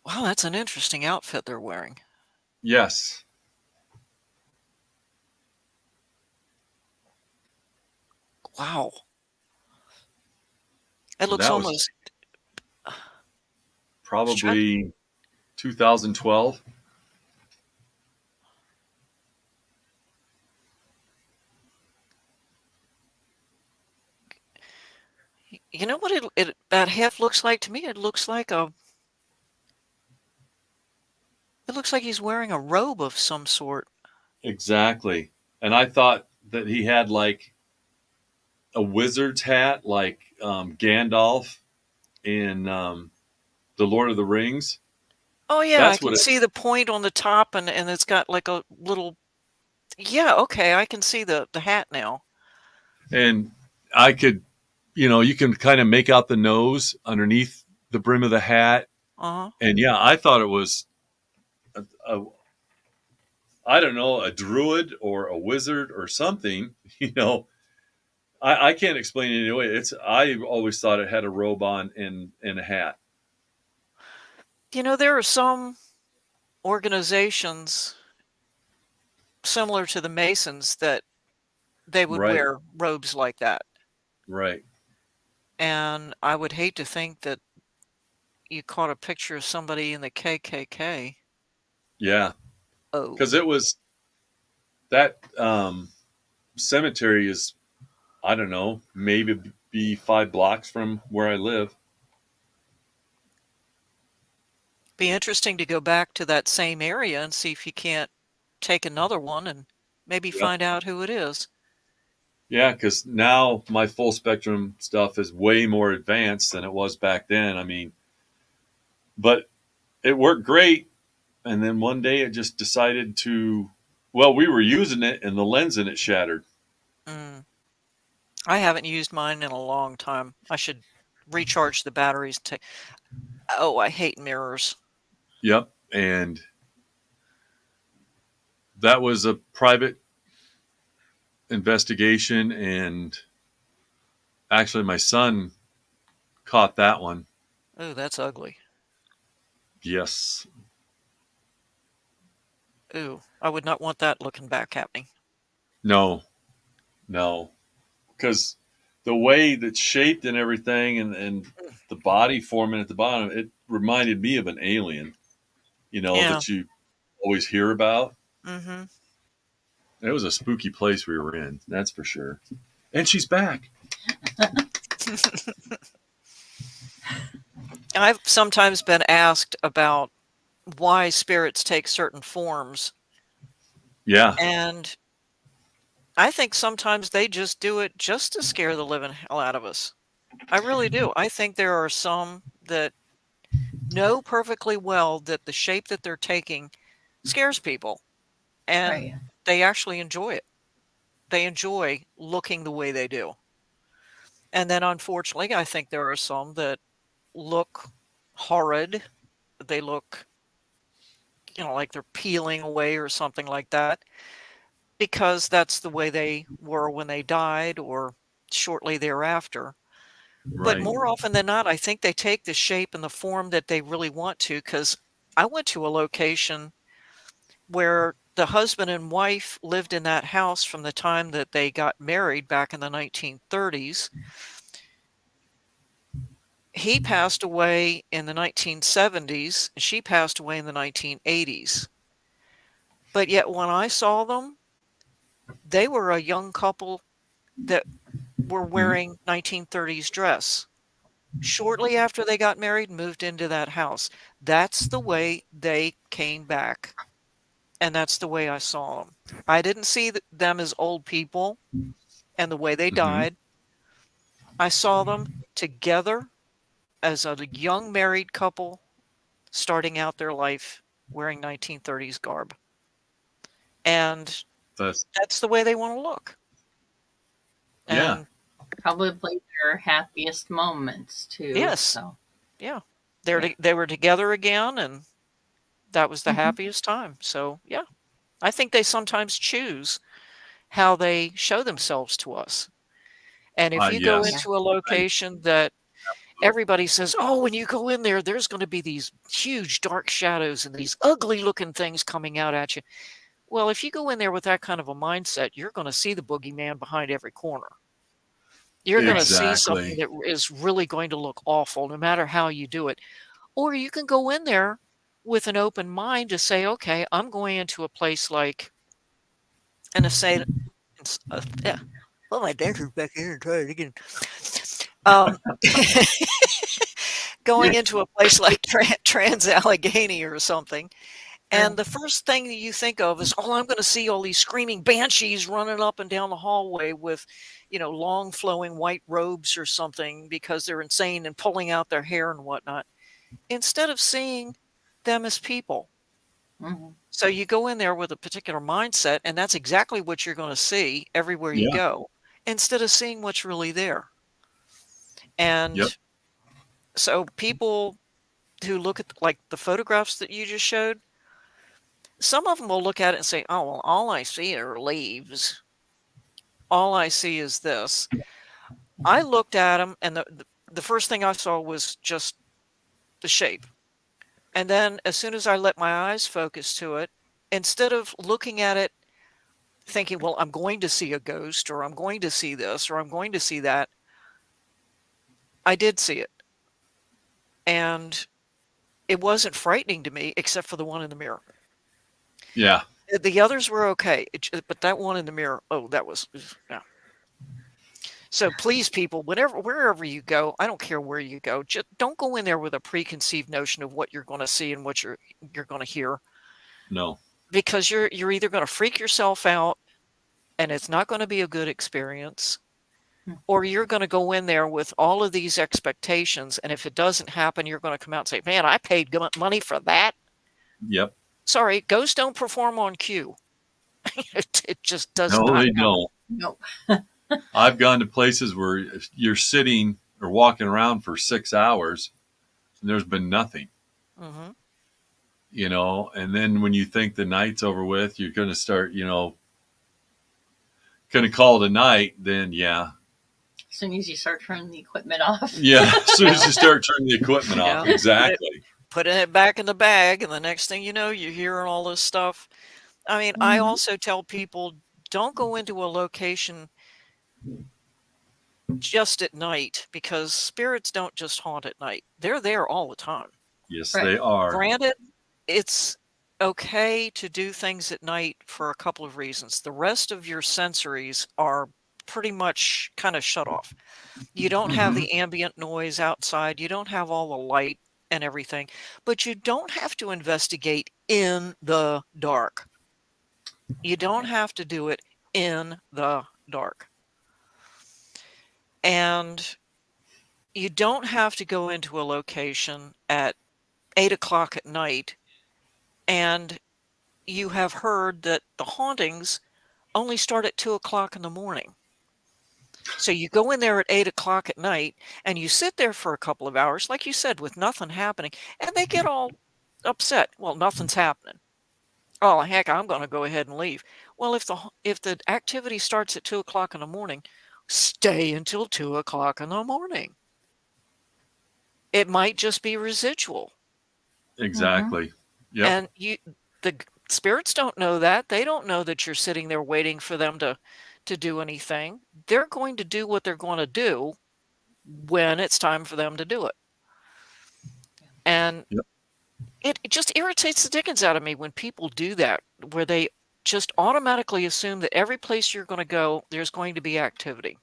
wow, that's an interesting outfit they're wearing. Yes. Wow. It So looks that was almost probably 2012. You know what it that half looks like to me? It looks like he's wearing a robe of some sort. Exactly. And I thought that he had like a wizard's hat, like Gandalf in The Lord of the Rings. Oh yeah, I That's can what it, see the point on the top and it's got like a little. Yeah, okay, I can see the hat now. and I could, you can kind of make out the nose underneath the brim of the hat. Uh-huh. And yeah, I thought it was, I don't know, a druid or a wizard or something. I can't explain it anyway. I always thought it had a robe on and a hat. There are some organizations similar to the Masons that they would Right, wear robes like that. right. And I would hate to think that you caught a picture of somebody in the KKK. Yeah, Oh. because it was that cemetery is, I don't know, maybe be 5 blocks from where I live. Be interesting to go back to that same area and see if you can't take another one and maybe Yep. find out who it is. Yeah, because now my full spectrum stuff is way more advanced than it was back then. I mean, but it worked great. And then one day it just decided to, well, we were using it and the lens in it shattered. Mm. I haven't used mine in a long time. I should recharge the batteries. Oh, I hate mirrors. Yep. And that was a private investigation. And actually, my son caught that one. Oh, that's ugly. Yes. Ooh, I would not want that looking back at me. No, no. Because the way that's shaped and everything and the body forming at the bottom, it reminded me of an alien, Yeah. that you always hear about. Mm-hmm. It was a spooky place we were in, that's for sure. And she's back. I've sometimes been asked about why spirits take certain forms, Yeah, and I think sometimes they just do it just to scare the living hell out of us. I really do. I think there are some that know perfectly well that the shape that they're taking scares people, and Right. they actually enjoy it. They enjoy looking the way they do. And then unfortunately, I think there are some that look horrid. They look, like they're peeling away or something like that, because that's the way they were when they died or shortly thereafter. But Right. more often than not, I think they take the shape and the form that they really want to. Because I went to a location where the husband and wife lived in that house from the time that they got married back in the 1930s. He passed away in the 1970s. She passed away in the 1980s. But yet when I saw them, they were a young couple that were Mhm. wearing 1930s dress. Shortly after they got married, moved into that house. That's the way they came back, and that's the way I saw them. I didn't see them as old people and the way they Mhm. died. I saw them together as a young married couple starting out their life wearing 1930s garb. And That's that's the way they want to look. yeah. And Probably their happiest moments too. yes, So yeah, yeah. they were together again, and that was the Hmm. happiest time. So yeah, I think they sometimes choose how they show themselves to us. And if you go Yeah. Yes. into a I location that everybody says, "Oh, when you go in there, there's going to be these huge dark shadows and these ugly looking things coming out at you." Well, if you go in there with that kind of a mindset, you're going to see the boogeyman behind every corner. You're going to see something exactly. that is really going to look awful no matter how you do it. Or you can go in there with an open mind to say, "Okay, I'm going into a place like," and to say, yeah, "Well, my dancer's back here and try it again." Um, going into a place like Trans-Allegheny or something, Right. and the first thing that you think of is, "Oh, I'm gonna see all these screaming banshees running up and down the hallway with, long flowing white robes or something because they're insane and pulling out their hair and whatnot," instead of seeing them as people. Hmm. So you go in there with a particular mindset, and that's exactly what you're gonna see everywhere you Yeah. go, instead of seeing what's really there. Yep. And so people who look at like the photographs that you just showed, some of them will look at it and say, "Oh, well, all I see are leaves. All I see is this." I looked at them, and the first thing I saw was just the shape. And then as soon as I let my eyes focus to it, instead of looking at it thinking, "Well, I'm going to see a ghost, or I'm going to see this, or I'm going to see that," I did see it. And it wasn't frightening to me except for the one in the mirror. Yeah. The others were okay, but that one in the mirror, oh, that was, yeah. So please, people, wherever you go, I don't care where you go, just don't go in there with a preconceived notion of what you're going to see and what you're going to hear, No. because you're either going to freak yourself out and it's not going to be a good experience, or you're going to go in there with all of these expectations, and if it doesn't happen, you're going to come out and say, "Man, I paid money for that." Yep. Sorry, ghosts don't perform on cue. It just does No, not they happen. don't. Nope. I've gone to places where you're sitting or walking around for 6 hours and there's been nothing, Hmm. and then when you think the night's over with, you're going to start, going to call it a night, then yeah. As soon as you start turning the equipment off. Yeah. As soon as you start turning the equipment off. Yeah, Exactly. putting it back in the bag, and the next thing you know, you're hearing all this stuff. I mean, I Hmm. also tell people, don't go into a location just at night, because spirits don't just haunt at night. They're there all the time. Yes, Right. they are. Granted, it's okay to do things at night for a couple of reasons. The rest of your sensories are pretty much kind of shut off. You don't have Hmm. the ambient noise outside, you don't have all the light and everything, but you don't have to investigate in the dark. You don't Right. have to do it in the dark. And you don't have to go into a location at 8 o'clock at night, and you have heard that the hauntings only start at 2 o'clock in the morning. So you go in there at 8 o'clock at night, and you sit there for a couple of hours, like you said, with nothing happening, and they get all upset. Well, nothing's happening. Oh, heck, I'm gonna go ahead and leave. Well, if the activity starts at 2 o'clock in the morning, stay until 2 o'clock in the morning. It might just be residual. Exactly. Yep. And the spirits don't know that. They don't know that you're sitting there waiting for them to do anything. They're going to do what they're going to do when it's time for them to do it. And Yep. it just irritates the dickens out of me when people do that, where they just automatically assume that every place you're going to go, there's going to be activity,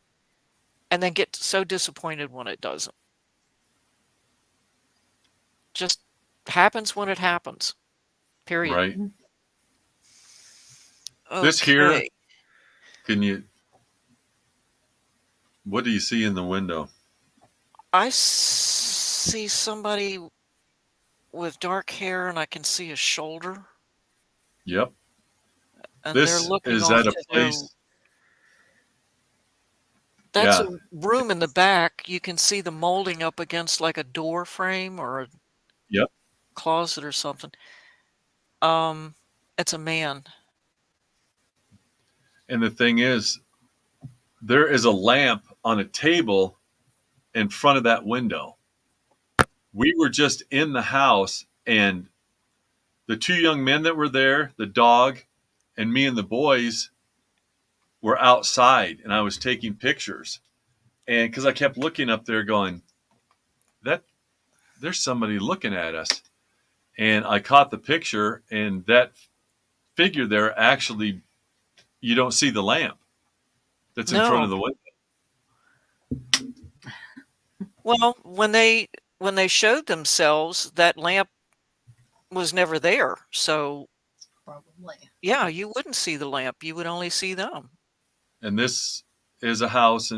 and then get so disappointed when it doesn't. Just happens when it happens. Period. Right. Okay. This here, what do you see in the window? I see somebody with dark hair, and I can see his shoulder. Yep. And they're looking is off that a to place? That's Yeah. a room in the back. You can see the molding up against like a door frame or a Yep. closet or something. It's a man. And the thing is, there is a lamp on a table in front of that window. We were just in the house, and the two young men that were there, the dog, and me and the boys were outside, and I was taking pictures. And because I kept looking up there going, there's somebody looking at us. And I caught the picture, and that figure there, actually, you don't see the lamp that's in front of the window. Well, when they showed themselves, that lamp was never there. So Probably. yeah, you wouldn't see the lamp. You would only see them. And this is a house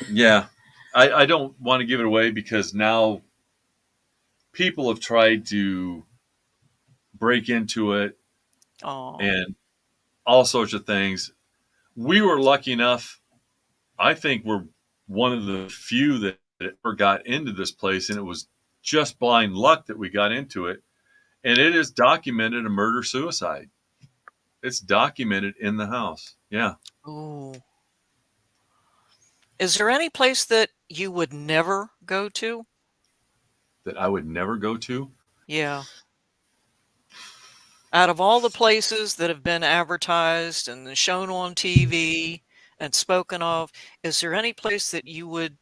yeah, I don't want to give it away because now people have tried to break into it and all sorts of things. We were lucky enough. I think we're one of the few that ever got into this place, and it was just blind luck that we got into it. And it is documented a murder-suicide. It's documented in the house. Yeah. Oh. Is there any place that you would never go to? That I would never go to? Yeah. Out of all the places that have been advertised and shown on TV and spoken of, is there any place that you would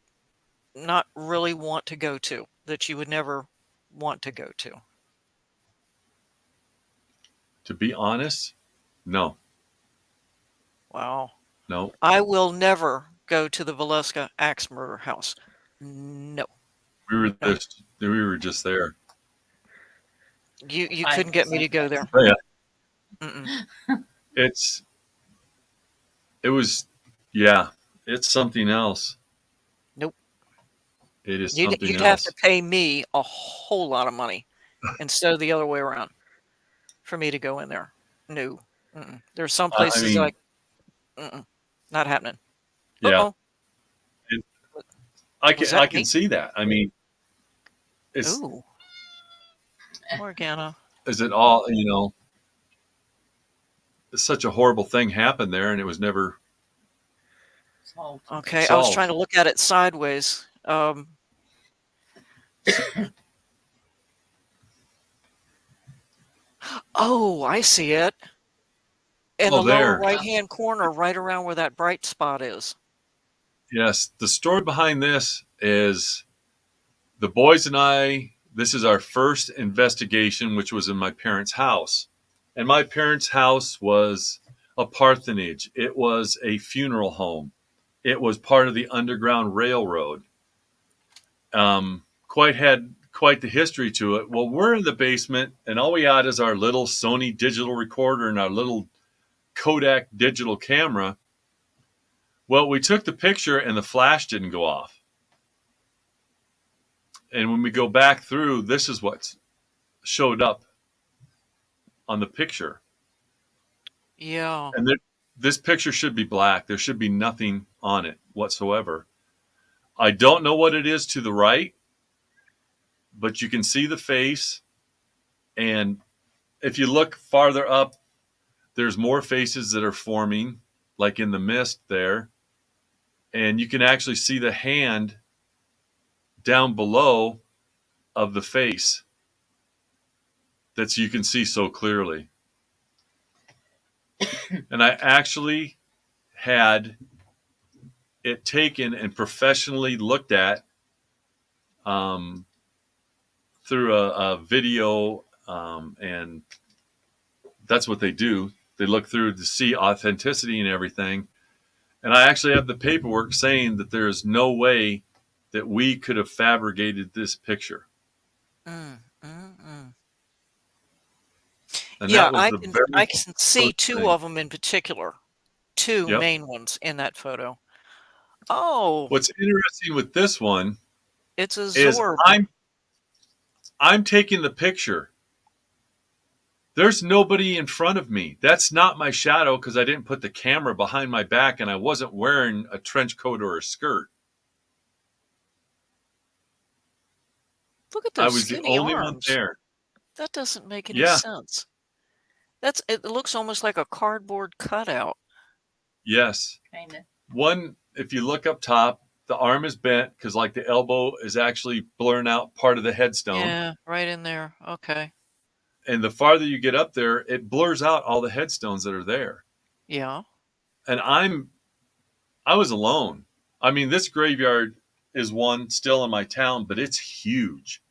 not really want to go to, that you would never want to go to? To be honest, no. Wow. No. I will never go to the Valeska axe murder house. No. We were just there. You couldn't get me to go there. Oh, yeah. Mm-mm. It's something else. Nope. It is something else. You'd have to pay me a whole lot of money instead of the other way around for me to go in there. No. Mm-mm. There's some places not happening. Yeah. Uh-oh. I can see that. I mean, it's Ooh. Morgana. Is it all, such a horrible thing happened there and it was never Solved. Okay, I was trying to look at it sideways. Oh, I see it. In the lower right-hand corner, right around where that bright spot is. Yes. The story behind this is the boys and I, this is our first investigation, which was in my parents' house. And my parents' house was a parsonage. It was a funeral home. It was part of the Underground Railroad. Had quite the history to it. Well, we're in the basement, and all we had is our little Sony digital recorder and our little Kodak digital camera. Well, we took the picture and the flash didn't go off. And when we go back through, this is what showed up on the picture. Yeah. And this picture should be black. There should be nothing on it whatsoever. I don't know what it is to the right, but you can see the face. And if you look farther up, there's more faces that are forming, like in the mist there. And you can actually see the hand down below of the face that you can see so clearly. And I actually had it taken and professionally looked at um, through a video, and that's what they do. They look through to see authenticity and everything. And I actually have the paperwork saying that there is no way that we could have fabricated this picture. Mm, mm, mm. And Yeah, that was the I very can see first two thing. of them in particular, two Yep. main ones in that photo. Oh, What's interesting with this one it's a is Zorb. I'm taking the picture. There's nobody in front of me. That's not my shadow because I didn't put the camera behind my back and I wasn't wearing a trench coat or a skirt. Look at I those was the skinny only one arms. there. That doesn't make any Yeah, sense. It looks almost like a cardboard cutout. yes. Kind of. One, if you look up top, the arm is bent because like the elbow is actually blurring out part of the headstone. Yeah, right in there. Okay. And the farther you get up there, it blurs out all the headstones that are there. Yeah. And I was alone. I mean, this graveyard is one still in my town, but it's huge.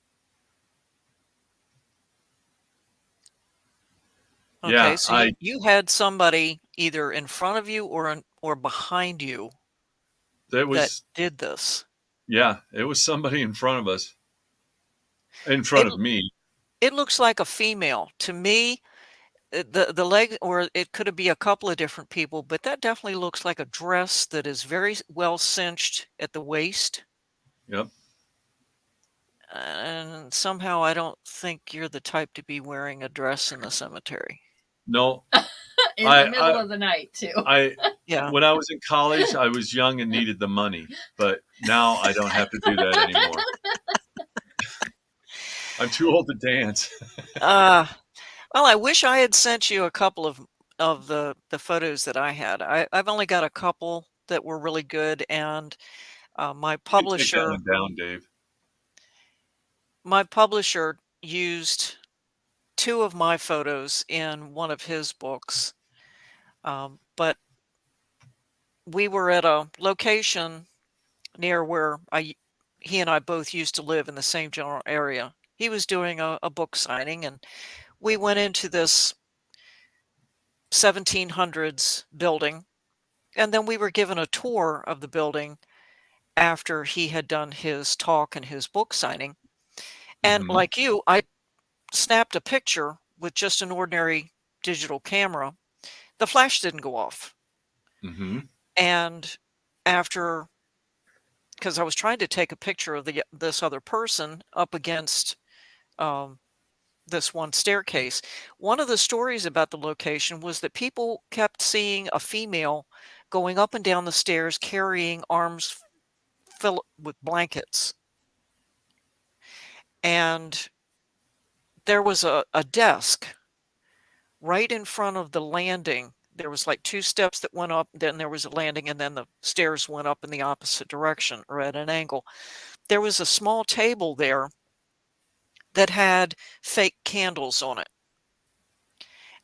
Okay, Yeah, so you had somebody either in front of you or behind you that that was did this. yeah, it was somebody in front of us, in It front of me. it looks like a female. To me, the leg, or it could be a couple of different people, but that definitely looks like a dress that is very well cinched at the waist. Yep. And somehow I don't think you're the type to be wearing a dress in the cemetery. No, In I, the middle I, of the night, too. I, Yeah. when I was in college, I was young and needed the money, but now I don't have to do that anymore. I'm too old to dance. Uh, well, I wish I had sent you a couple of the photos that I had. I've only got a couple that were really good, and my You can take that publisher one down, Dave. my publisher used two of my photos in one of his books. But we were at a location near where he and I both used to live in the same general area. He was doing a book signing, and we went into this 1700s building, and then we were given a tour of the building after he had done his talk and his book signing. And Mm-hmm. like you, I snapped a picture with just an ordinary digital camera. The flash didn't go off. Mm-hmm. And after, because I was trying to take a picture of this other person up against um, this one staircase. One of the stories about the location was that people kept seeing a female going up and down the stairs carrying arms filled with blankets. And there was a desk right in front of the landing. There was like two steps that went up, then there was a landing, and then the stairs went up in the opposite direction or at an angle. There was a small table there that had fake candles on it.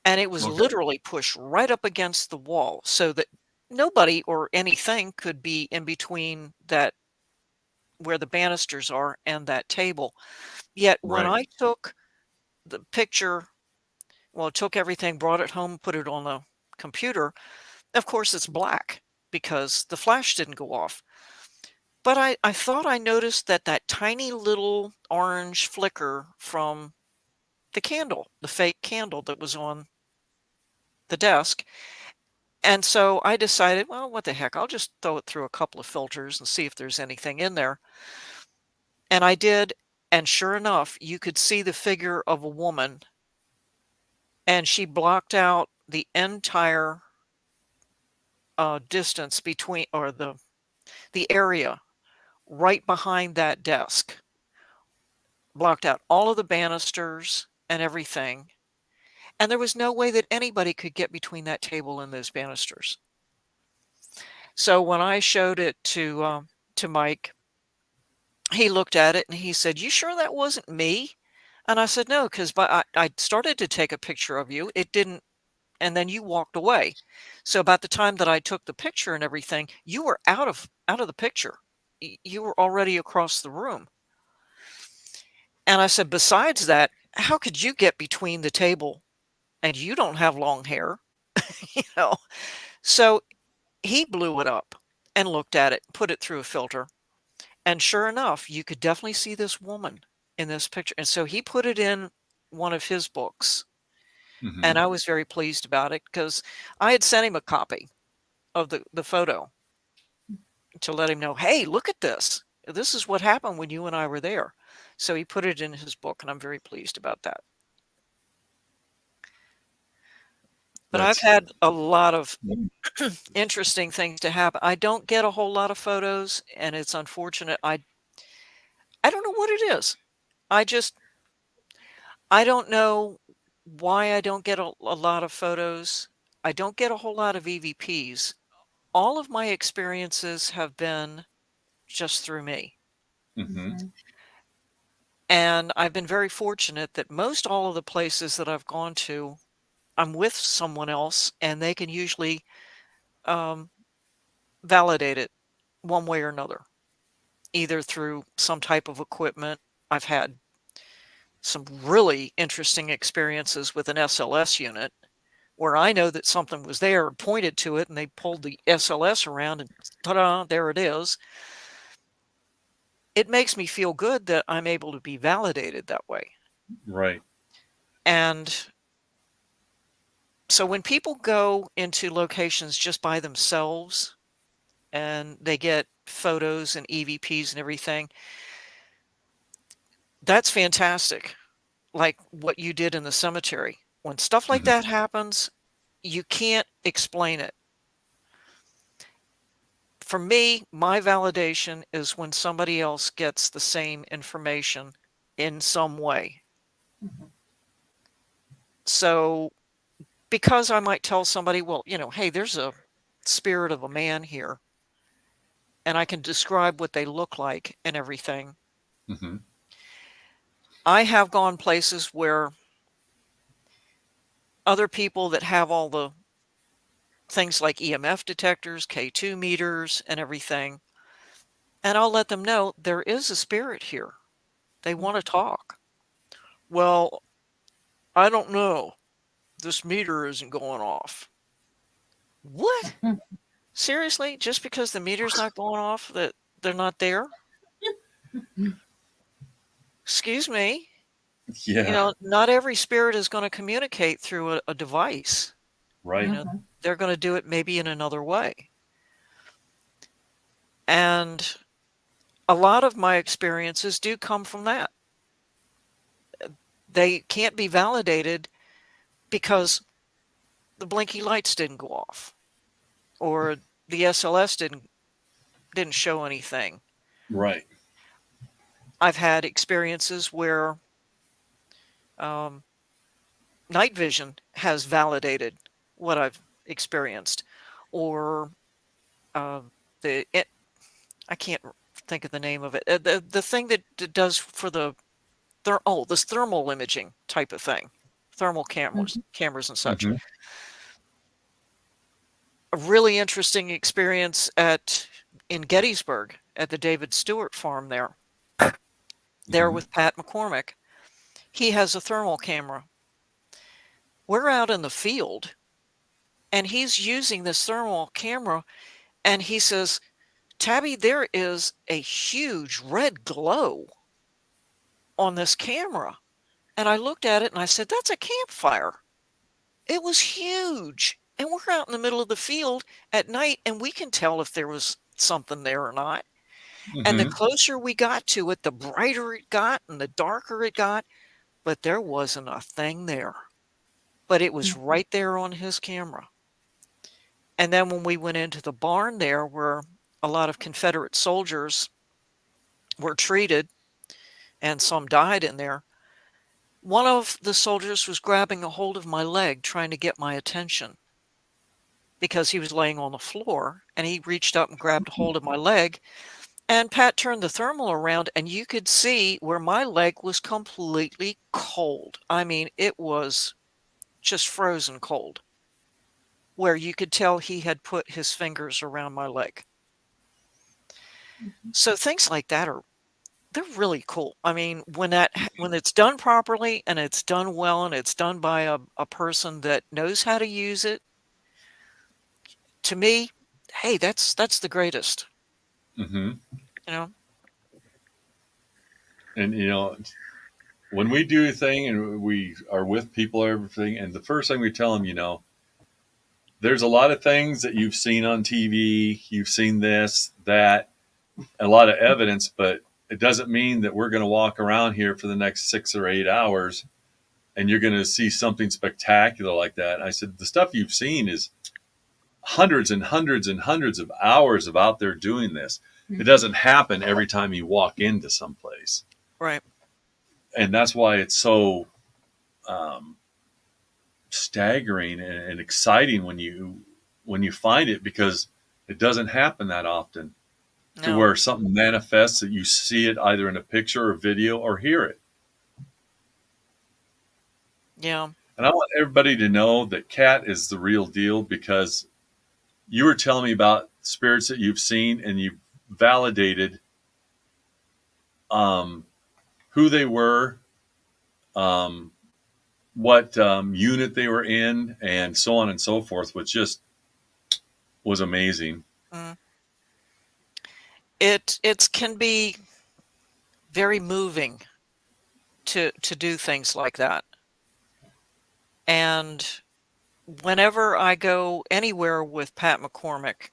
And it was Okay. literally pushed right up against the wall so that nobody or anything could be in between that where the banisters are and that table. Yet when Right. I took the picture, well, took everything, brought it home, put it on the computer, of course it's black because the flash didn't go off. But I thought I noticed that tiny little orange flicker from the candle, the fake candle that was on the desk. And so I decided, well, what the heck? I'll just throw it through a couple of filters and see if there's anything in there. And I did. And sure enough, you could see the figure of a woman, and she blocked out the entire distance between, or the area right behind that desk, blocked out all of the banisters and everything. And there was no way that anybody could get between that table and those banisters. So when I showed it to Mike, he looked at it and he said, "You sure that wasn't me?" And I said, "No, because I started to take a picture of you. It didn't, and then you walked away. So about the time that I took the picture and everything, you were out of the picture. You were already across the room." And I said, "Besides that, how could you get between the table, and you don't have long hair?" You know. So he blew it up and looked at it, put it through a filter. And sure enough, you could definitely see this woman in this picture. And so he put it in one of his books. Mm-hmm. And I was very pleased about it because I had sent him a copy of the photo to let him know, hey, look at this. This is what happened when you and I were there. So he put it in his book, and I'm very pleased about that. But I've That's had a lot of interesting things to happen. I don't get a whole lot of photos, and it's unfortunate. I don't know what it is. I just I don't know why I don't get a lot of photos. I don't get a whole lot of EVPs. All of my experiences have been just through me. mm-hmm. Mm-hmm. And I've been very fortunate that most all of the places that I've gone to, I'm with someone else, and they can usually um, validate it one way or another, either through some type of equipment. I've had some really interesting experiences with an SLS unit where I know that something was there and pointed to it, and they pulled the SLS around and ta-da, there it is. It makes me feel good that I'm able to be validated that way. Right. And so when people go into locations just by themselves and they get photos and EVPs and everything, that's fantastic. Like what you did in the cemetery. When stuff like Mm-hmm. that happens, you can't explain it. For me, my validation is when somebody else gets the same information in some way. Mm-hmm. So, because I might tell somebody, well, hey, there's a spirit of a man here, and I can describe what they look like and everything. Mm-hmm. I have gone places where other people that have all the things like EMF detectors, K2 meters, and everything, and I'll let them know there is a spirit here. They want to talk. Well, I don't know. This meter isn't going off. What? Seriously? Just because the meter's not going off, that they're not there? Excuse me? Yeah. Not every spirit is going to communicate through a device. You Right. know, they're going to do it maybe in another way. And a lot of my experiences do come from that. They can't be validated because the blinky lights didn't go off or the SLS didn't show anything. Right. I've had experiences where night vision has validated what I've experienced, or uh, I can't think of the name of it. The thing that does for this thermal imaging type of thing, thermal cameras and such. Mm-hmm. A really interesting experience in Gettysburg at the David Stewart farm there Mm-hmm. with Pat McCormick. He has a thermal camera. We're out in the field, and he's using this thermal camera, and he says, Tabby, there is a huge red glow on this camera. And I looked at it and I said, that's a campfire. It was huge. And we're out in the middle of the field at night, and we can tell if there was something there or not. And the Mm-hmm. closer we got to it, the brighter it got and the darker it got, but there wasn't a thing there. But it was right there on his camera. And then when we went into the barn there where a lot of Confederate soldiers were treated and some died in there, one of the soldiers was grabbing a hold of my leg trying to get my attention because he was laying on the floor, and he reached up and grabbed a hold of my leg, and Pat turned the thermal around, and you could see where my leg was completely cold. I mean, it was just frozen cold, where you could tell he had put his fingers around my leg. So things like that they're really cool. I mean, when it's done properly and it's done well and it's done by a person that knows how to use it, to me, hey, that's the greatest, Mm-hmm. you know? And when we do a thing and we are with people or everything, and the first thing we tell them, there's a lot of things that you've seen on TV, you've seen this, that, a lot of evidence, but it doesn't mean that we're going to walk around here for the next 6 or 8 hours and you're going to see something spectacular like that. I said, the stuff you've seen is hundreds and hundreds and hundreds of hours of out there doing this. It doesn't happen every time you walk into someplace. Right. And that's why it's so staggering and exciting when you find it, because it doesn't happen that often to No. where something manifests that you see it either in a picture or video or hear it. Yeah. And I want everybody to know that Kat is the real deal, because you were telling me about spirits that you've seen and you've validated who they were, um, what unit they were in, and so on and so forth, which just was amazing. Mm. It can be very moving to do things like that. And whenever I go anywhere with Pat McCormick,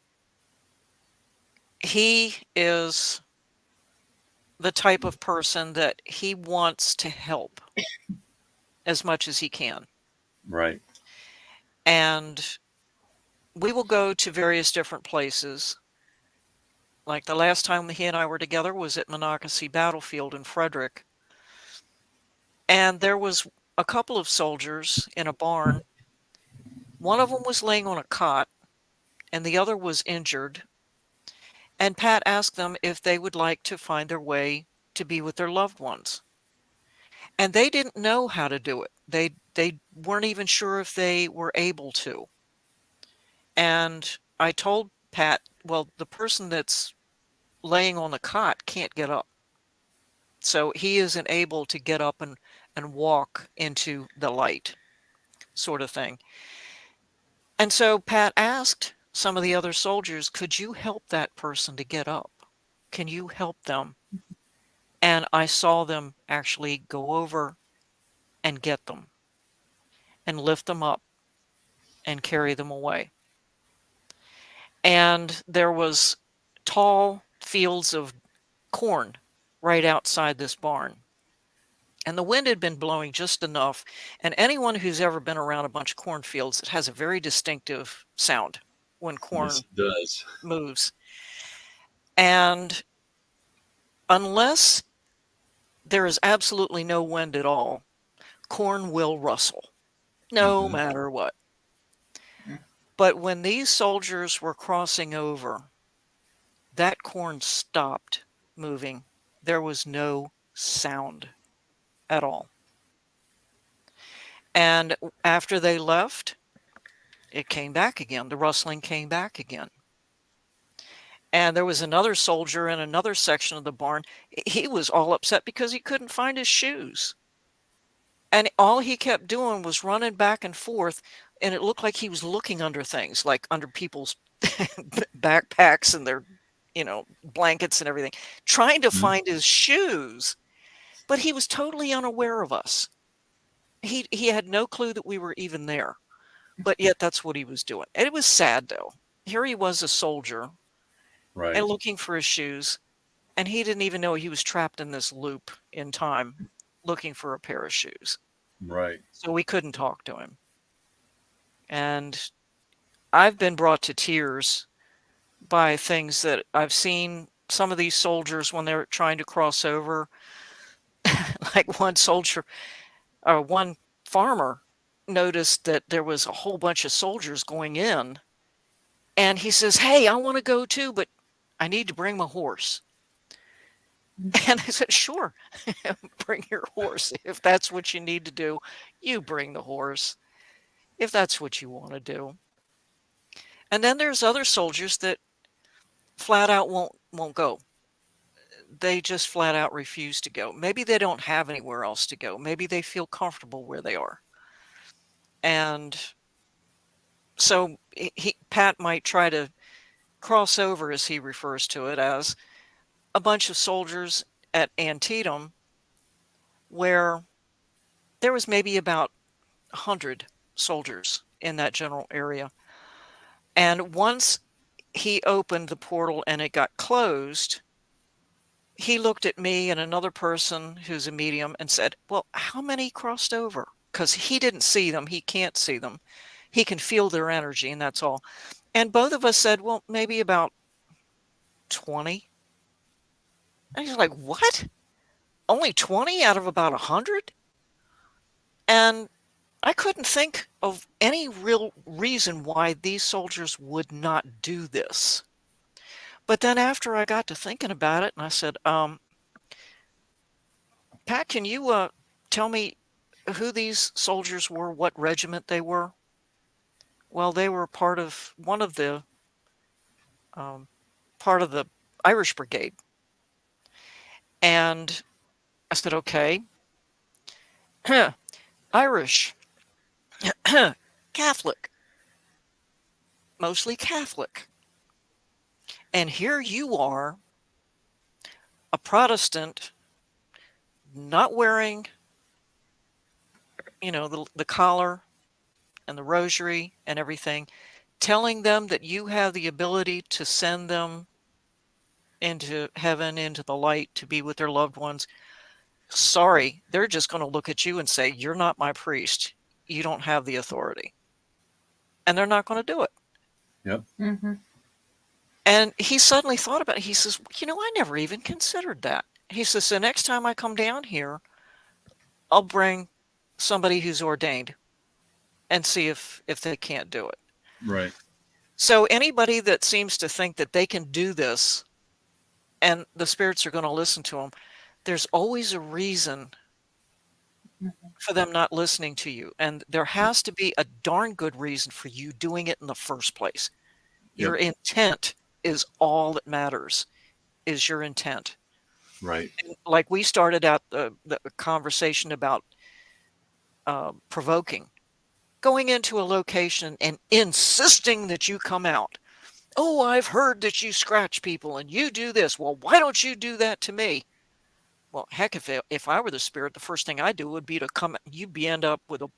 he is the type of person that he wants to help as much as he can. Right. And we will go to various different places. Like the last time he and I were together was at Monocacy Battlefield in Frederick. And there was a couple of soldiers in a barn. One of them was laying on a cot, and the other was injured. And Pat asked them if they would like to find their way to be with their loved ones. And they didn't know how to do it. They weren't even sure if they were able to. And I told Pat, well, the person that's laying on the cot can't get up. So he isn't able to get up and walk into the light, sort of thing. And so Pat asked some of the other soldiers, could you help that person to get up? Can you help them? And I saw them actually go over and get them and lift them up and carry them away. And there was tall fields of corn right outside this barn. And the wind had been blowing just enough. And anyone who's ever been around a bunch of cornfields, it has a very distinctive sound when corn Yes, it does. moves. And unless there is absolutely no wind at all, corn will rustle, no matter what. But when these soldiers were crossing over, that corn stopped moving. There was no sound at all. And after they left, it came back again. The rustling came back again. And there was another soldier in another section of the barn. He was all upset because he couldn't find his shoes. And all he kept doing was running back and forth, and it looked like he was looking under things, like under people's backpacks and their, blankets and everything, trying to find his shoes. But he was totally unaware of us. He had no clue that we were even there. But yet that's what he was doing. And it was sad, though. Here he was, a soldier, Right. and looking for his shoes, and he didn't even know he was trapped in this loop in time, looking for a pair of shoes. Right. So we couldn't talk to him. And I've been brought to tears by things that I've seen some of these soldiers when they're trying to cross over. Like one soldier, or one farmer noticed that there was a whole bunch of soldiers going in, and he says, "Hey, I want to go too, but I need to bring my horse." And I said, "Sure, bring your horse. If that's what you need to do, you bring the horse, if that's what you want to do." And then there's other soldiers that flat out won't go. They just flat out refuse to go. Maybe they don't have anywhere else to go. Maybe they feel comfortable where they are. And so Pat might try to cross over, as he refers to it, as a bunch of soldiers at Antietam, where there was maybe about 100 soldiers in that general area. And once he opened the portal and it got closed, he looked at me and another person who's a medium and said, "Well, how many crossed over?" Because he didn't see them. He can't see them. He can feel their energy, and that's all. And both of us said, "Well, maybe about 20." And he's like, "What? Only 20 out of about 100?" And I couldn't think of any real reason why these soldiers would not do this. But then after I got to thinking about it, and I said, "Pat, can you tell me who these soldiers were, what regiment they were?" "Well, they were part of um, part of the Irish Brigade." And I said, "Okay." "Irish, Catholic, mostly Catholic. And here you are, a Protestant, not wearing, the collar and the rosary and everything, telling them that you have the ability to send them into heaven, into the light, to be with their loved ones. Sorry, they're just going to look at you and say, 'You're not my priest. You don't have the authority.'" And they're not going to do it. Yep. Mm-hmm. And he suddenly thought about it. He says, "I never even considered that." He says, "The next time I come down here, I'll bring somebody who's ordained and see if they can't do it." Right. So anybody that seems to think that they can do this and the spirits are going to listen to them, there's always a reason for them not listening to you. And there has to be a darn good reason for you doing it in the first place. Yep. Your intent is all that matters, is your intent. Right. And like we started out the conversation about provoking, going into a location and insisting that you come out. "Oh, I've heard that you scratch people and you do this. Well, why don't you do that to me?" Well, heck, if I were the spirit, the first thing I do would be to come. You'd end up with a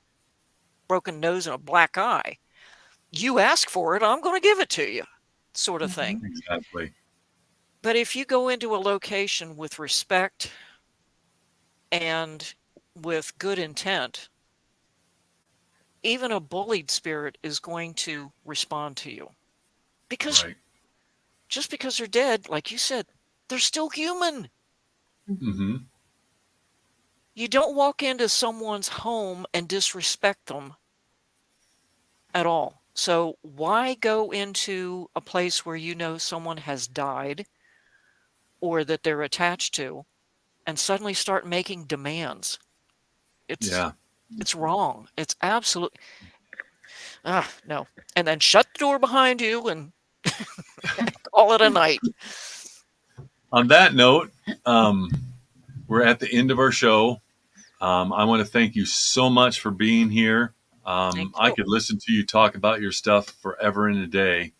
broken nose and a black eye. You ask for it, I'm going to give it to you, sort of thing. Exactly. But if you go into a location with respect and with good intent, even a bullied spirit is going to respond to you. Because Right. just because they're dead, like you said, they're still human. Mm-hmm. You don't walk into someone's home and disrespect them at all. So why go into a place where you know someone has died or that they're attached to and suddenly start making demands? Yeah. It's wrong. It's absolute. No. And then shut the door behind you and call it a night. On that note, we're at the end of our show. I want to thank you so much for being here. Thank I you. could listen to you talk about your stuff forever and a day.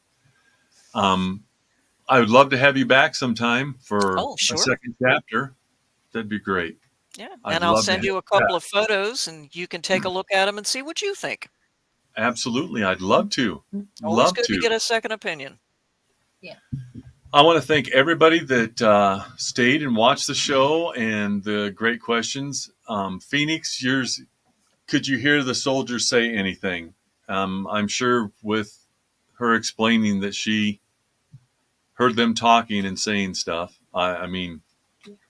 I would love to have you back sometime for Oh, a sure. second chapter. That'd be great. Yeah. I'd And I'll love to send have you a that. couple of photos and you can take a look at them and see what you think. Absolutely. I'd love to. Always Love good to to. get a second opinion. Yeah. I want to thank everybody that stayed and watched the show and the great questions. Phoenix, yours, could you hear the soldiers say anything? I'm sure with her explaining that she heard them talking and saying stuff. I mean,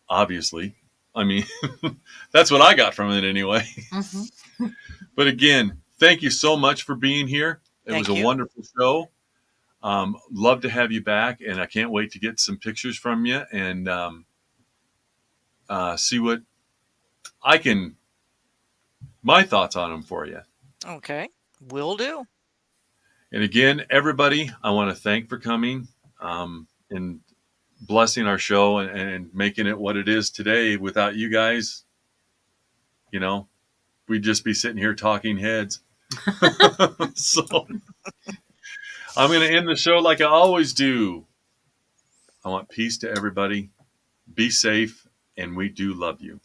obviously. I mean, that's what I got from it anyway. Mm-hmm. But again, thank you so much for being here. It was Thank a you. wonderful show. Love to have you back, and I can't wait to get some pictures from you and see what I can, my thoughts on them for you. Okay. Will do. And again, everybody, I want to thank for coming and blessing our show and making it what it is today. Without you guys, you know, we'd just be sitting here talking heads. So I'm going to end the show like I always do. I want peace to everybody. Be safe, and we do love you.